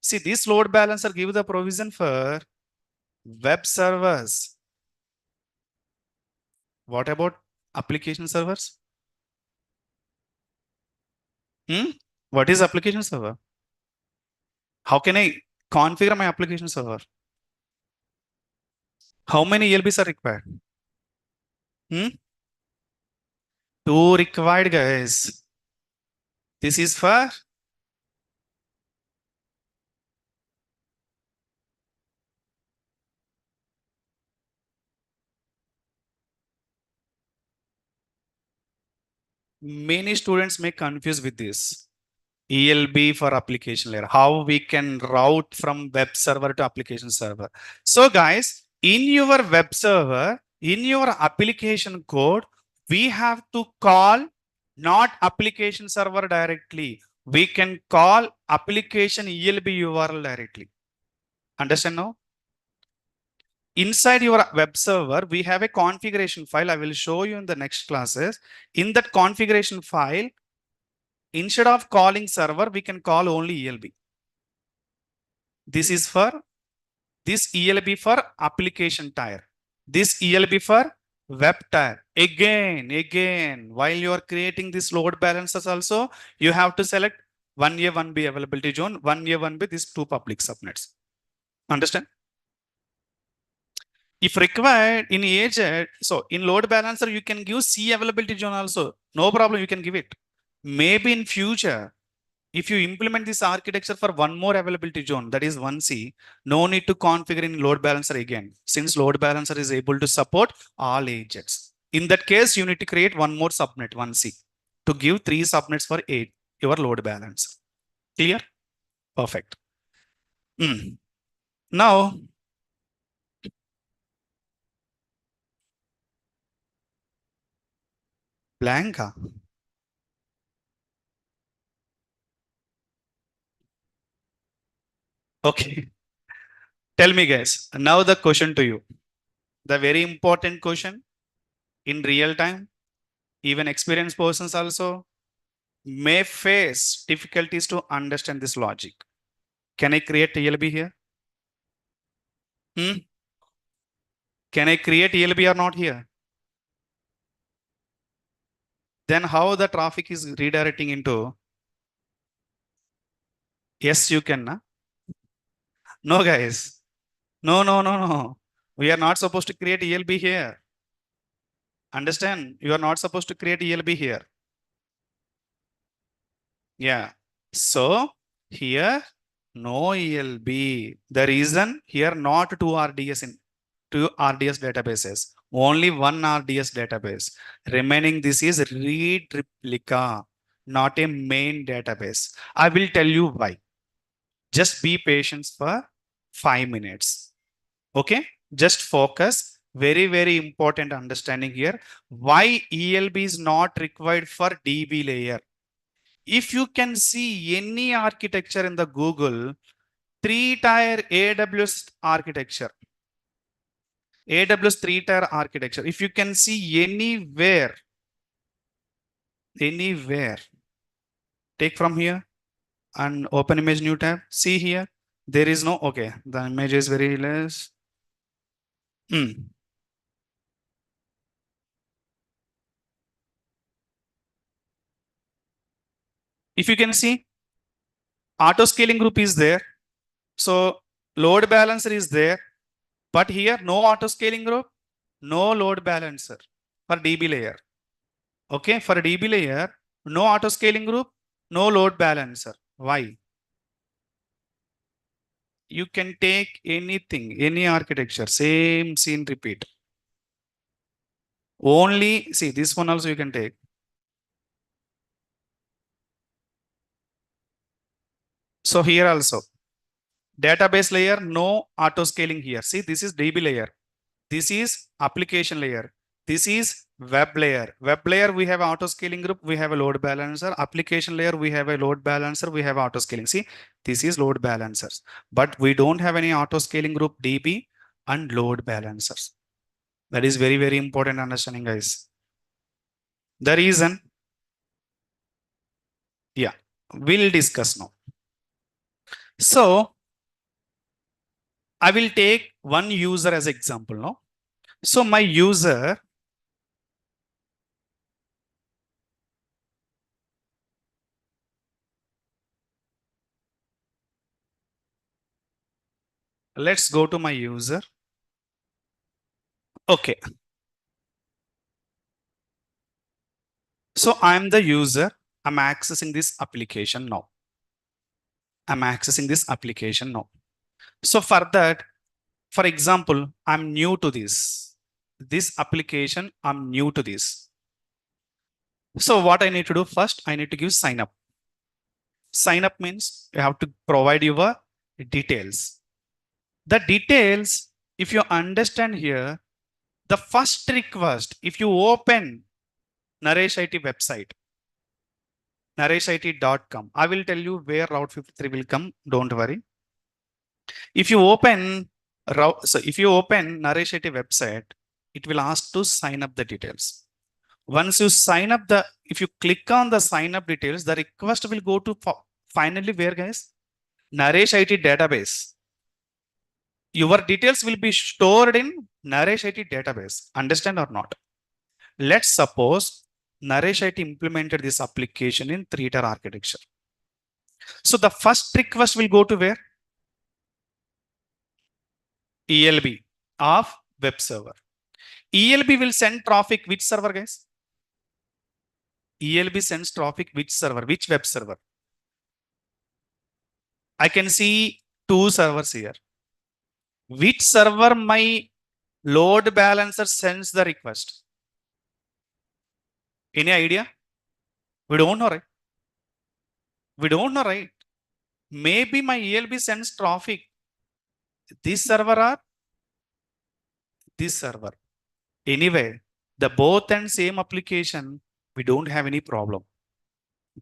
See, this load balancer give the provision for web servers. What about application servers? Hmm? What is application server? How can I configure my application server? How many ELBs are required? Hmm? Two required, guys. This is for many students may confuse with this. ELB for application layer. How we can route from web server to application server. So, guys, in your web server, in your application code, we have to call not application server directly. We can call application ELB URL directly. Understand now? Inside your web server, we have a configuration file. I will show you in the next classes. In that configuration file, instead of calling server, we can call only ELB. This is for this ELB for application tier. This ELB for web tier. Again, while you are creating this load balancers also, you have to select 1A, 1B availability zone, 1A, 1B, these two public subnets. Understand? If required in agent, so in load balancer, you can give C availability zone also. No problem, you can give it. Maybe in future, if you implement this architecture for one more availability zone, that is 1C, no need to configure in load balancer again, since load balancer is able to support all agents. In that case, you need to create one more subnet, 1C, to give three subnets for eight, your load balancer. Clear? Perfect. Now, Blanca. Okay. Tell me, guys. Now the question to you. The very important question in real time, even experienced persons also may face difficulties to understand this logic. Can I create ELB here? Hmm? Can I create ELB or not here? Then how the traffic is redirecting into? Yes, you can. Na? No, guys. No. We are not supposed to create ELB here. Understand? You are not supposed to create ELB here. Yeah. So here no ELB. The reason here not two RDS in two RDS databases. Only one RDS database. Remaining this is read replica, not a main database. I will tell you why. Just be patient for 5 minutes. Okay, just focus. Very, very important understanding here. Why ELB is not required for DB layer? If you can see any architecture in the Google, 3-tier AWS architecture, AWS 3-tier architecture, if you can see anywhere, take from here and open image new tab. See here, there is no, okay, the image is very less. If you can see, auto scaling group is there. So load balancer is there, but here no auto scaling group, no load balancer for DB layer. Okay, for DB layer, no auto scaling group, no load balancer. Why? You can take anything, any architecture, same scene repeat. Only see this one also you can take. So here also, database layer, no auto scaling here. See, this is DB layer. This is application layer. This is web layer. Web layer, we have auto scaling group, we have a load balancer. Application layer, we have a load balancer, we have auto scaling. See, this is load balancers, but we don't have any auto scaling group DB and load balancers. That is very, very important understanding, guys. The reason, yeah, we'll discuss now. So I will take one user as example now. So my user, let's go to my user. Okay. So I'm the user. I'm accessing this application now. I'm accessing this application now. So for that, for example, I'm new to this application. I'm new to this. So what I need to do first, I need to give sign up. Sign up means you have to provide your details. The details, if you understand here, the first request, if you open NareshIT website, NareshIT.com, I will tell you where Route 53 will come. Don't worry. If you open NareshIT website, it will ask to sign up the details. Once you sign up if you click on the sign up details, the request will go to finally where, guys? NareshIT database. Your details will be stored in NareshIT database. Understand or not? Let's suppose NareshIT implemented this application in 3-tier architecture. So the first request will go to where? ELB of web server. ELB will send traffic which server, guys? ELB sends traffic which server? Which web server? I can see 2 servers here. Which server my load balancer sends the request? Any idea? We don't know, right? We don't know, right? Maybe my ELB sends traffic this server or this server. Anyway, the both and same application, we don't have any problem.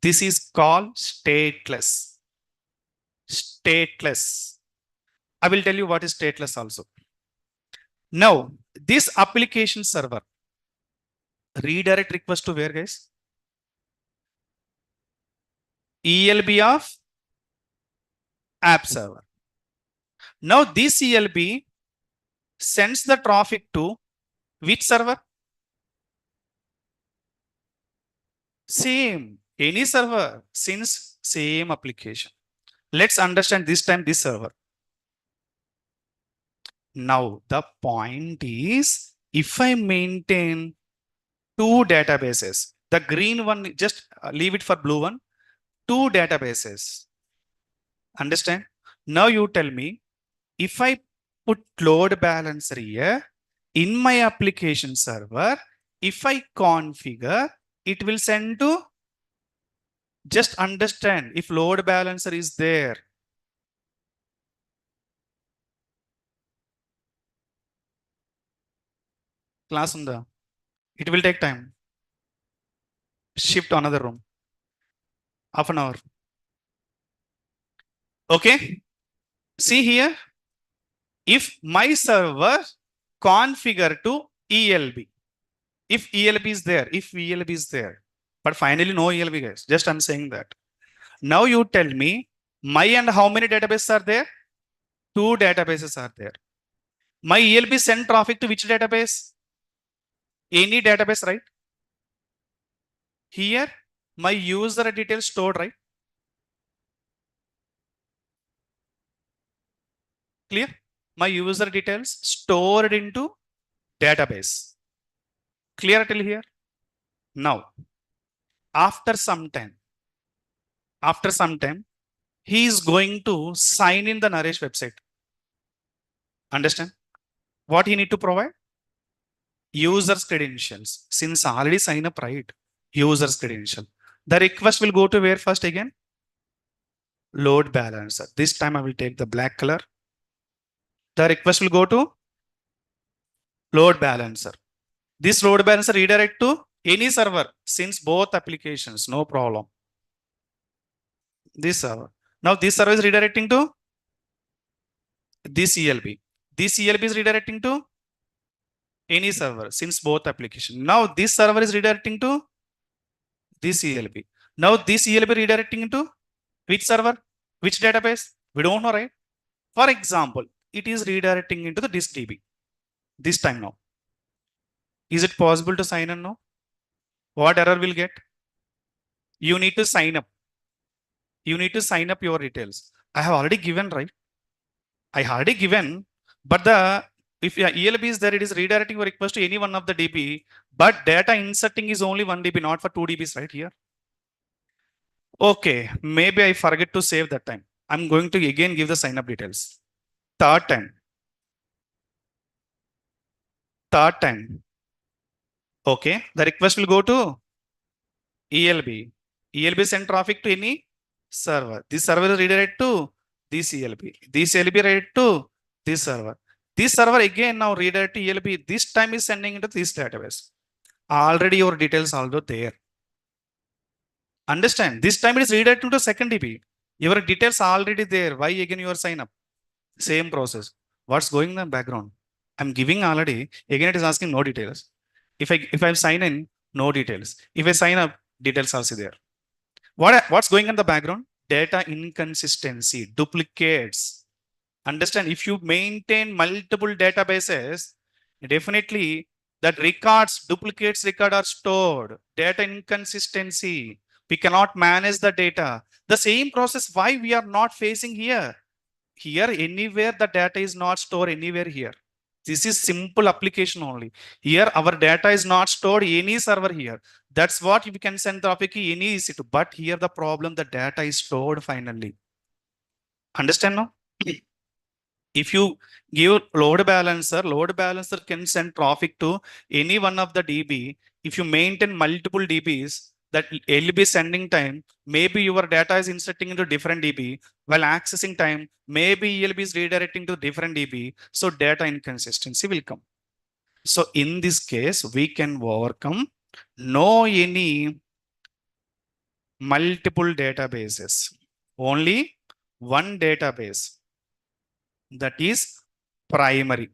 This is called stateless. Stateless. I will tell you what is stateless also. Now, this application server, redirect request to where, guys? ELB of app server. Now, this ELB sends the traffic to which server? Same, any server, since same application. Let's understand this time this server. Now, the point is, if I maintain 2 databases, the green one, just leave it for blue one, 2 databases. Understand? Now you tell me, if I put load balancer here in my application server. If I configure, it will send to, just understand, if load balancer is there. Class unda. It will take time. Shift to another room. Half an hour. Okay. See here. If my server configure to ELB, if ELB is there, but finally no ELB guys, just I'm saying that. Now you tell me, my and how many databases are there? 2 databases are there. My ELB send traffic to which database? Any database, right? Here, my user details stored, right? Clear? My user details stored into database. Clear till here? Now, after some time, he is going to sign in the Naresh website. Understand? What he need to provide? User's credentials. Since already sign up, right? User's credential. The request will go to where first again? Load balancer. This time I will take the black color. The request will go to load balancer. This load balancer redirect to any server since both applications, no problem. This server. Now this server is redirecting to this ELB. This ELB is redirecting to any server since both application. Now this server is redirecting to this ELB. Now this ELB redirecting into which server? Which database? We don't know, right? For example, it is redirecting into the disk DB. This time now. Is it possible to sign in now? What error will get? You need to sign up. You need to sign up your details. I have already given, right? I already given, but if ELB is there, it is redirecting your request to any one of the DB, but data inserting is only 1 DB, not for 2 DBs, right here. Okay, maybe I forget to save that time. I'm going to again give the sign up details. Third time. Okay, the request will go to ELB. ELB send traffic to any server. This server is redirect to this ELB. This ELB redirect to this server. This server again now redirect to ELB. This time is sending into this database. Already your details also there. Understand? This time it is redirecting to second DB. Your details already there. Why again you are sign up? Same process. What's going in the background? I'm giving already. Again it is asking no details. If I sign in, no details. If I sign up, details also there. What's going on in the background? Data inconsistency, duplicates. Understand? If you maintain multiple databases, definitely that duplicates record are stored. Data inconsistency. We cannot manage the data. The same process, why we are not facing here? Here, anywhere the data is not stored anywhere here. This is simple application only. Here, our data is not stored any server here. That's what we can send traffic any EC2. But here the problem, the data is stored finally. Understand now? If you give load balancer can send traffic to any one of the DB. If you maintain multiple DBs, that LB sending time, maybe your data is inserting into different DB. While accessing time, maybe ELB is redirecting to different DB. So data inconsistency will come. So in this case, we can overcome no any multiple databases, only one database, that is primary.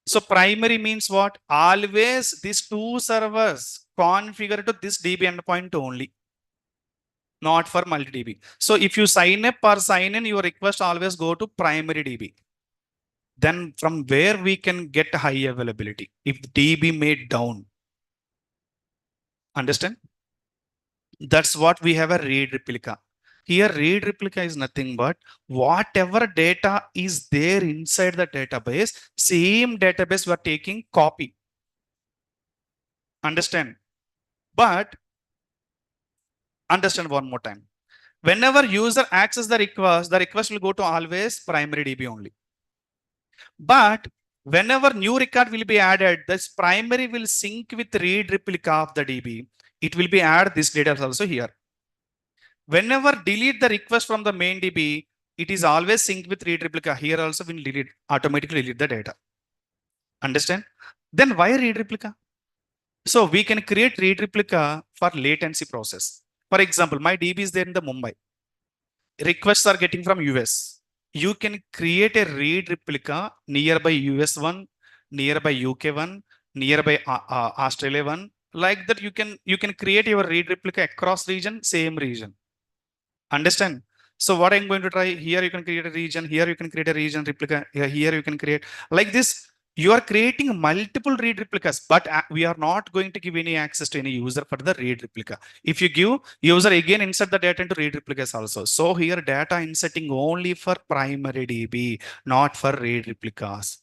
So primary means what? Always these 2 servers configure to this DB endpoint only, not for multi-DB. So if you sign up or sign in, your request always go to primary DB. Then from where we can get high availability if DB made down. Understand? That's what we have a read replica. Here, read replica is nothing but whatever data is there inside the database, same database we are taking copy. Understand? But understand one more time. Whenever user access the request will go to always primary DB only. But whenever new record will be added, this primary will sync with read replica of the DB. It will be add this data also here. Whenever delete the request from the main DB, it is always synced with read replica. Here also will delete, automatically delete the data. Understand? Then why read replica? So we can create read replica for latency process. For example, my DB is there in the Mumbai. Requests are getting from US. You can create a read replica nearby US one, nearby UK one, nearby Australia one. Like that, you can create your read replica across region, same region. Understand? So what I'm going to try here, you can create a region, here you can create a region replica, here you can create like this. You are creating multiple read replicas, but we are not going to give any access to any user for the read replica. If you give user, again insert the data into read replicas also. So here data inserting only for primary DB, not for read replicas.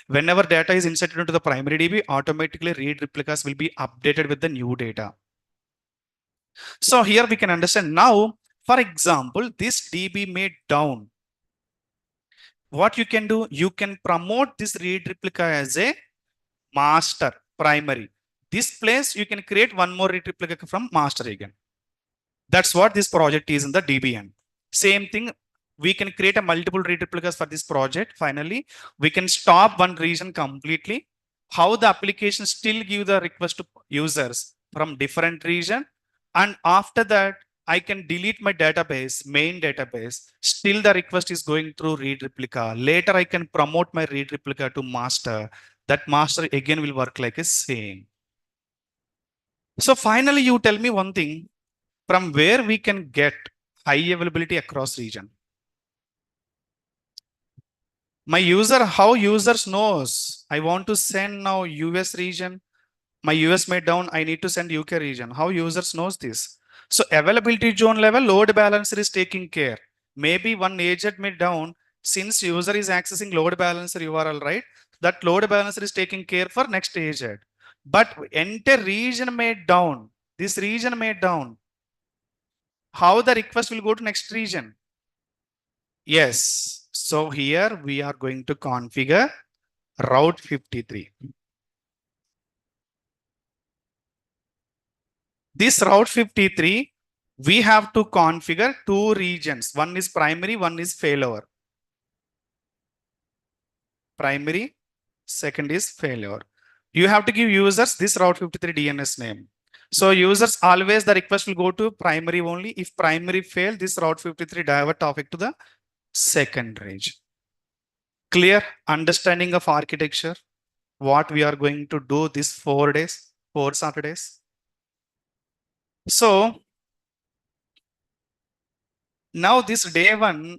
Whenever data is inserted into the primary DB, automatically read replicas will be updated with the new data. So here we can understand now, for example, this DB made down. What you can do, you can promote this read replica as a master primary. This place you can create one more read replica from master again. That's what this project is in the DBN. Same thing, we can create a multiple read replicas for this project. Finally, we can stop one region completely. How the application still give the request to users from different region. And after that, I can delete my database, main database. Still the request is going through read replica. Later, I can promote my read replica to master. That master again will work like a same. So finally, you tell me one thing, from where we can get high availability across region. My user, how users knows, I want to send now US region, my US made down, I need to send UK region. How users knows this? So availability zone level, load balancer is taking care. Maybe one agent made down, since user is accessing load balancer URL, right? That load balancer is taking care for next agent. But enter region made down, this region made down, how the request will go to next region? Yes. So here we are going to configure route 53. This route 53, we have to configure two regions. One is primary, one is failover. Primary, second is failover. You have to give users this route 53 DNS name. So users always the request will go to primary only. If primary fail, this route 53 divert traffic to the second range. Clear understanding of architecture, what we are going to do this 4 days, 4 Saturdays. So now this day one,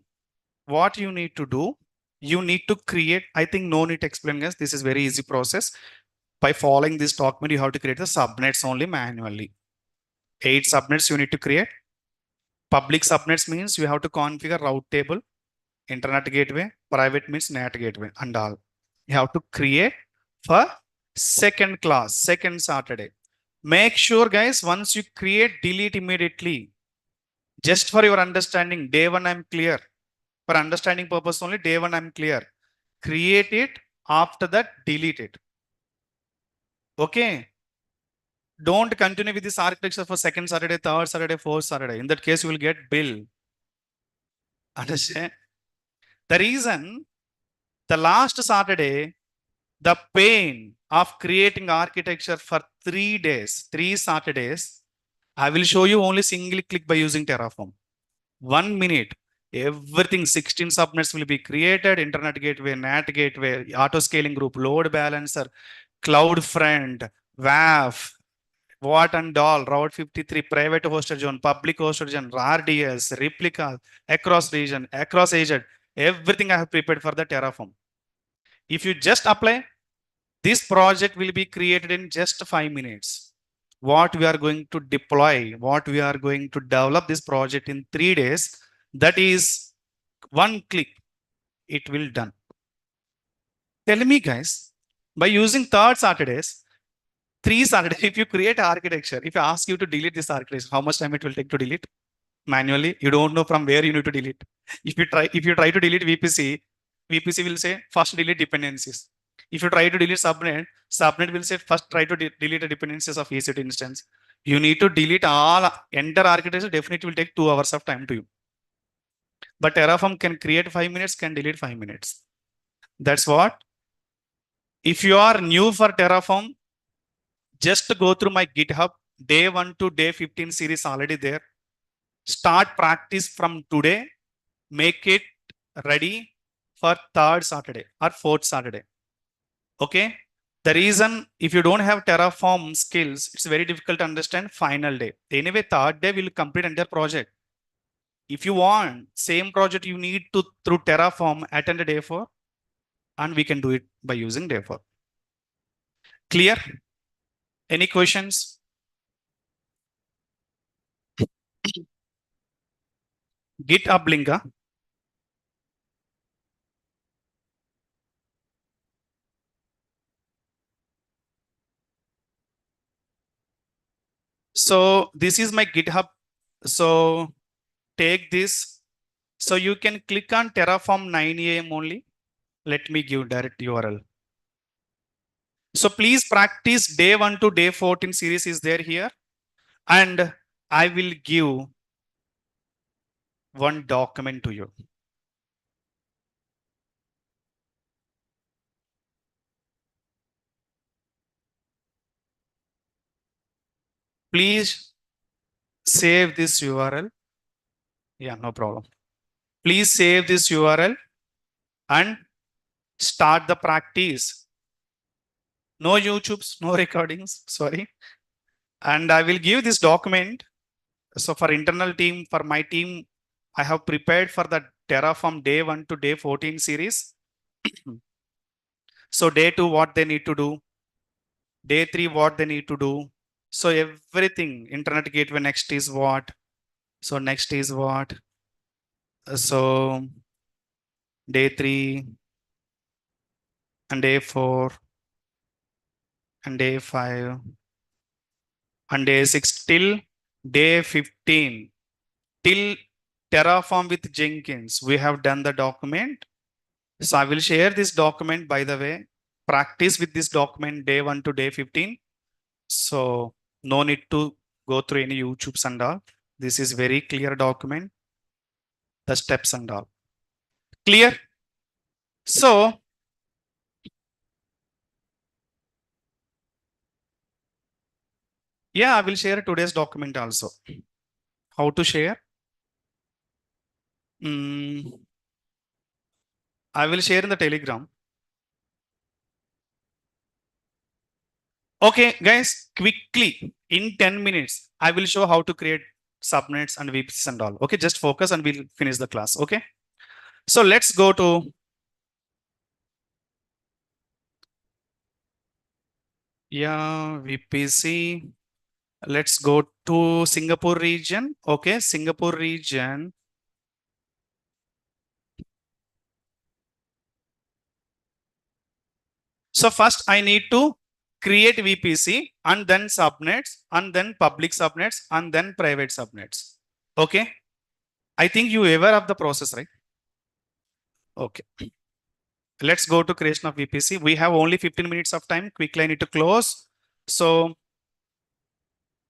what you need to do, you need to create, I think no need to explain, guys. This is very easy process. By following this document, you have to create the subnets only manually. 8 subnets you need to create. Public subnets means you have to configure route table, internet gateway, private means NAT gateway and all. You have to create for second class, second Saturday. Make sure, guys, once you create, delete immediately. Just for your understanding, day one I'm clear. For understanding purpose only, day one I'm clear. Create it, after that delete it. Okay. Don't continue with this architecture for second Saturday, third Saturday, fourth Saturday. In that case, you will get bill. Understand? The reason, the last Saturday, the pain of creating architecture for 3 days, 3 Saturdays, I will show you only single click by using Terraform. 1 minute, everything 16 subnets will be created, internet gateway, NAT gateway, auto scaling group, load balancer, CloudFront, WAF, what and all, Route 53, private hosted zone, public hosted zone, RDS, replica, across region, across agent, everything I have prepared for the Terraform. If you just apply, this project will be created in just 5 minutes. What we are going to deploy, what we are going to develop this project in 3 days, that is one click, it will done. Tell me, guys, by using third Saturdays, 3 Saturdays, if you create architecture, if I ask you to delete this architecture, how much time it will take to delete? Manually, you don't know from where you need to delete. If you try to delete VPC, VPC will say first delete dependencies. If you try to delete subnet, subnet will say first try to delete the dependencies of EC2 instance. You need to delete all entire architecture. Definitely will take 2 hours of time to you. But Terraform can create 5 minutes, can delete 5 minutes. That's what. If you are new for Terraform, just go through my GitHub. Day 1 to day 15 series already there. Start practice from today. Make it ready for third Saturday or fourth Saturday. Okay. The reason, if you don't have Terraform skills, it's very difficult to understand final day. Anyway, third day will complete entire project. If you want same project, you need to through Terraform attend a day 4, and we can do it by using day 4. Clear? Any questions? GitHub link. So this is my GitHub. So take this. So you can click on Terraform 9 a.m. only. Let me give direct URL. So please practice day 1 to day 14 series is there here. And I will give one document to you. Please save this URL. Yeah, no problem. Please save this URL and start the practice. No YouTubes, no recordings, sorry. And I will give this document. So for internal team, for my team, I have prepared for the Terraform day 1 to day 14 series. So day 2, what they need to do. Day 3, what they need to do. So everything, internet gateway next is what. So next is what. So day 3 and day 4 and day 5 and day 6 till day 15 till Terraform with Jenkins. We have done the document. So I will share this document, by the way. Practice with this document day 1 to day 15. So no need to go through any YouTubes and all. This is very clear document, the steps and all. Clear? So yeah, I will share today's document also. How to share? I will share in the Telegram. Okay, guys, quickly in 10 minutes, I will show how to create subnets and VPCs and all. Okay, just focus and we'll finish the class. Okay. So let's go to VPC. Let's go to Singapore region. Okay, Singapore region. So first I need to create VPC and then subnets and then public subnets and then private subnets. Okay. I think you aware of the process, right? Okay. Let's go to creation of VPC. We have only 15 minutes of time. Quickly, I need to close. So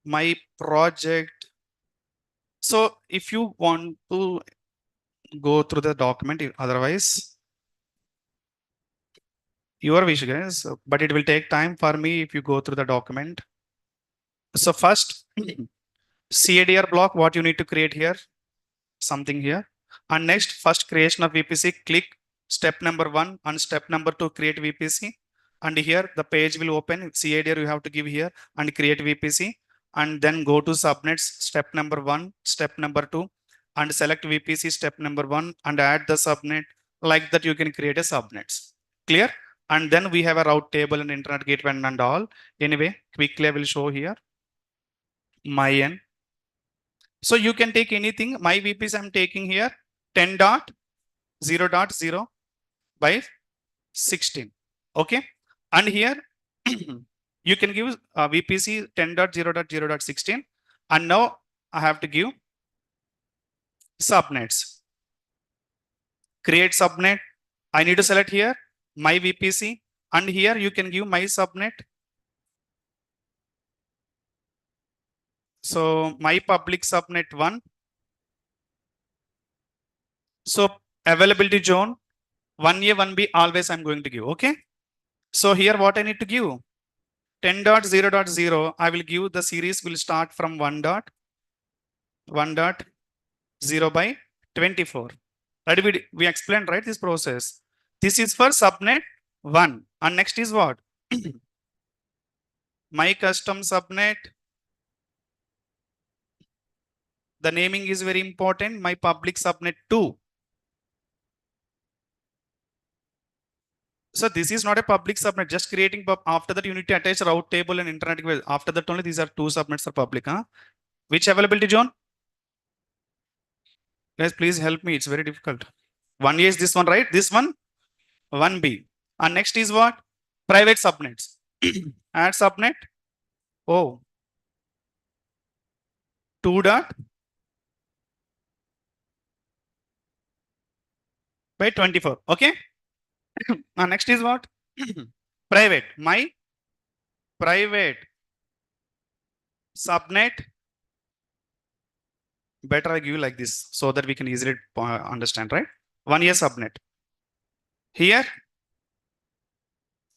my project. So if you want to go through the document, otherwise your wish, guys, but it will take time for me if you go through the document. So first CADR block, what you need to create here, something here. And next, first creation of VPC, click step number 1 and step number 2, create VPC. And here the page will open. CADR you have to give here and create VPC. And then go to subnets, step number 1, step number 2, and select VPC step number 1 and add the subnet. Like that, you can create a subnets. Clear? And then we have a route table and internet gateway and all. Anyway, quickly I will show here. My N. So you can take anything. My VPs I'm taking here 10.0.0 by 16. Okay. And here you can give VPC 10.0.0.16. And now I have to give subnets. Create subnet I need to select here my VPC, and here you can give my subnet. So my public subnet 1. So availability zone 1A, 1B always I'm going to give. Okay. So here what I need to give 10.0.0. I will give the series will start from 1.1.0 by 24. Right? We explained, right, this process. This is for subnet 1. And next is what? My custom subnet. The naming is very important. My public subnet 2. So this is not a public subnet, just creating after that you need to attach route table and internet gateway. After that only these are two subnets are public. Huh? Which availability zone? Guys, please help me. It's very difficult. 1A is this one, right? This one, 1B. And next is what? Private subnets. Add subnet. Oh, 2 dot by 24. Okay. And next is what? Private. My private subnet. Better I give you like this so that we can easily understand, right? 1A subnet. Here,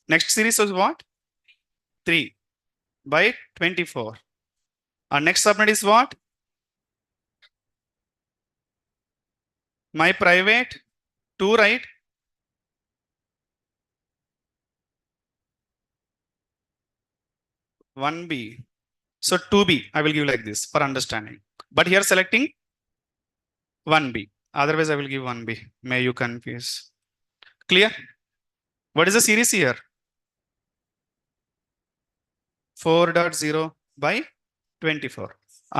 next series is what? 3 by 24. Our next subnet is what? My private 2, right? One B. So 2B, I will give like this for understanding. But here selecting 1B. Otherwise, I will give 1B. May you confuse. Clear? What is the series here? 4.0 by 24.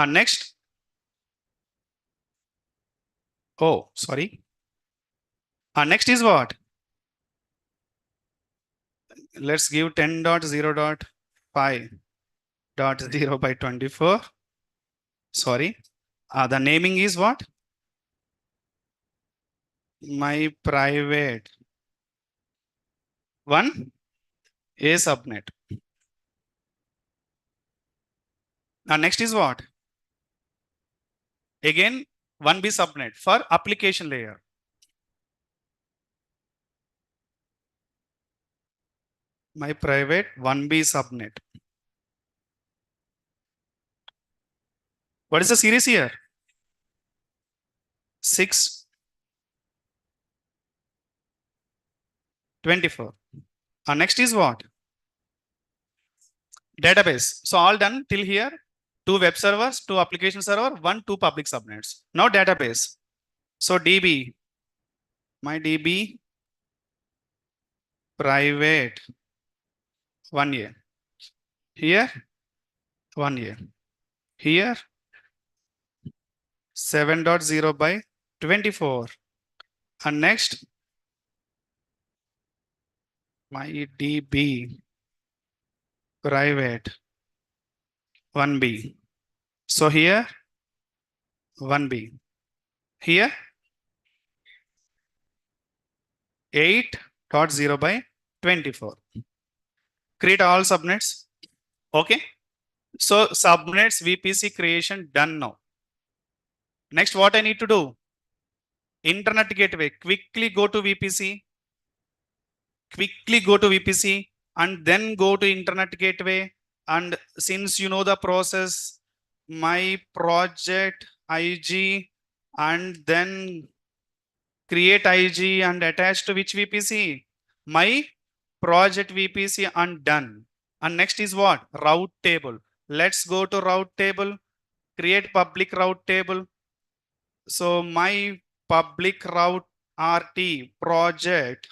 Next. Oh, sorry. Next is what? Let's give 10.0.5.0 by 24. Sorry. The naming is what? My private 1 A subnet. Next is what? Again, 1B subnet for application layer. My private 1B subnet. What is the series here? 6, 24. Next is what? Database. So all done till here. 2 web servers, 2 application server, 1, 2 public subnets. Now database. So DB. My DB private 1A. Here 1A. Here 7.0 by 24. And next, my DB private 1B. So here 1B. Here 8.0 by 24. Create all subnets. Okay. So subnets VPC creation done now. Next, what I need to do? Internet gateway. Quickly go to VPC. Quickly go to VPC and then go to internet gateway. And since you know the process, my project IG and then create IG and attach to which VPC? My project VPC and done. And next is what? Route table. Let's go to route table. Create public route table. So my public route RT project.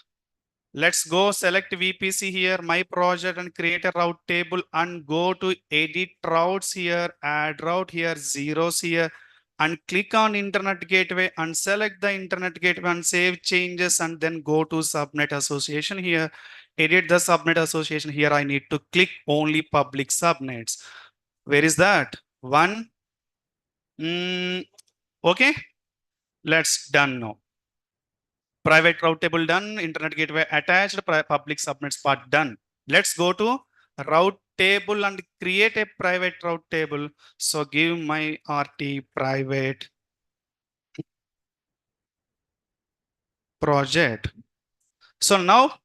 Let's go select VPC here, my project, and create a route table and go to edit routes here, add route here, zeros here, and click on internet gateway and select the internet gateway and save changes and then go to subnet association here, edit the subnet association here. I need to click only public subnets. Where is that? 1. Okay. Let's done now. Private route table done, internet gateway attached, public subnets part done. Let's go to route table and create a private route table. So give my RT private project. So now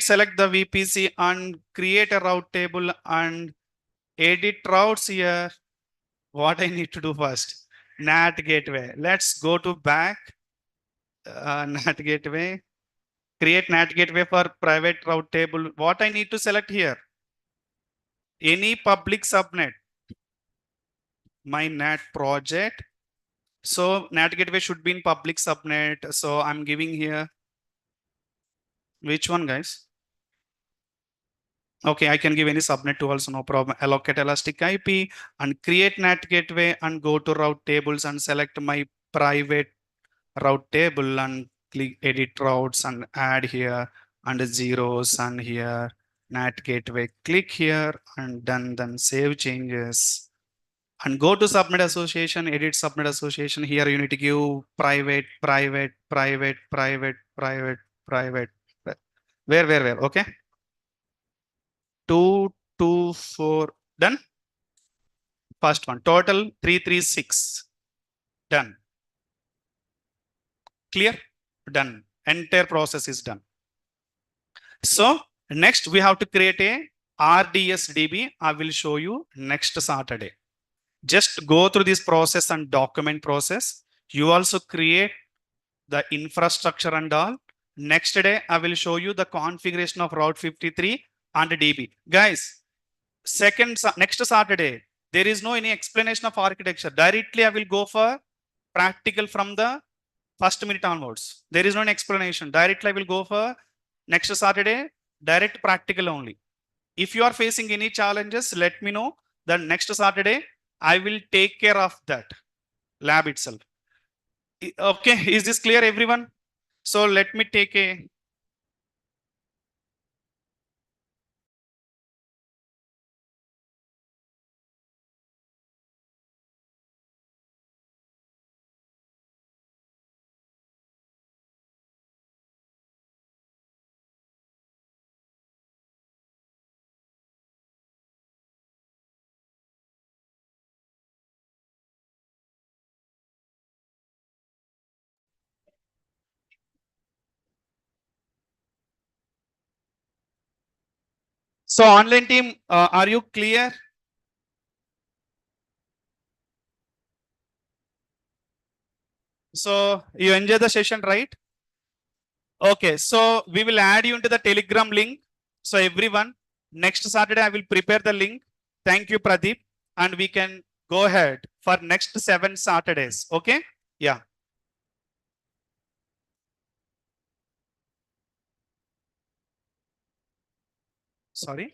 select the VPC and create a route table and edit routes here. What I need to do first? NAT gateway. Let's go to back. NAT gateway. Create NAT gateway for private route table. What I need to select here? Any public subnet. My NAT project. So NAT gateway should be in public subnet. So I'm giving here. Which one, guys? Okay, I can give any subnet to also, no problem. Allocate elastic IP and create NAT gateway and go to route tables and select my private route table and click edit routes and add here and zeros and here NAT gateway. Click here and then save changes and go to subnet association, edit subnet association. Here you need to give private, private, private, private, private, private. Where? Okay. 224 done. First one total 336 done. Clear? Done. Entire process is done. So next we have to create a RDS DB. I will show you next Saturday. Just go through this process and document process. You also create the infrastructure and all. Next day I will show you the configuration of Route 53 and DB. Guys, next Saturday, there is no any explanation of architecture. Directly I will go for practical from the first minute onwards. There is no explanation. Directly I will go for next Saturday, direct practical only. If you are facing any challenges, let me know. Then next Saturday, I will take care of that lab itself. Okay, is this clear, everyone? So let me take a so online team, are you clear? So you enjoy the session, right? Okay, so we will add you into the Telegram link. So everyone, next Saturday I will prepare the link. Thank you, Pradeep, and we can go ahead for next 7 Saturdays. Okay? Yeah. Sorry.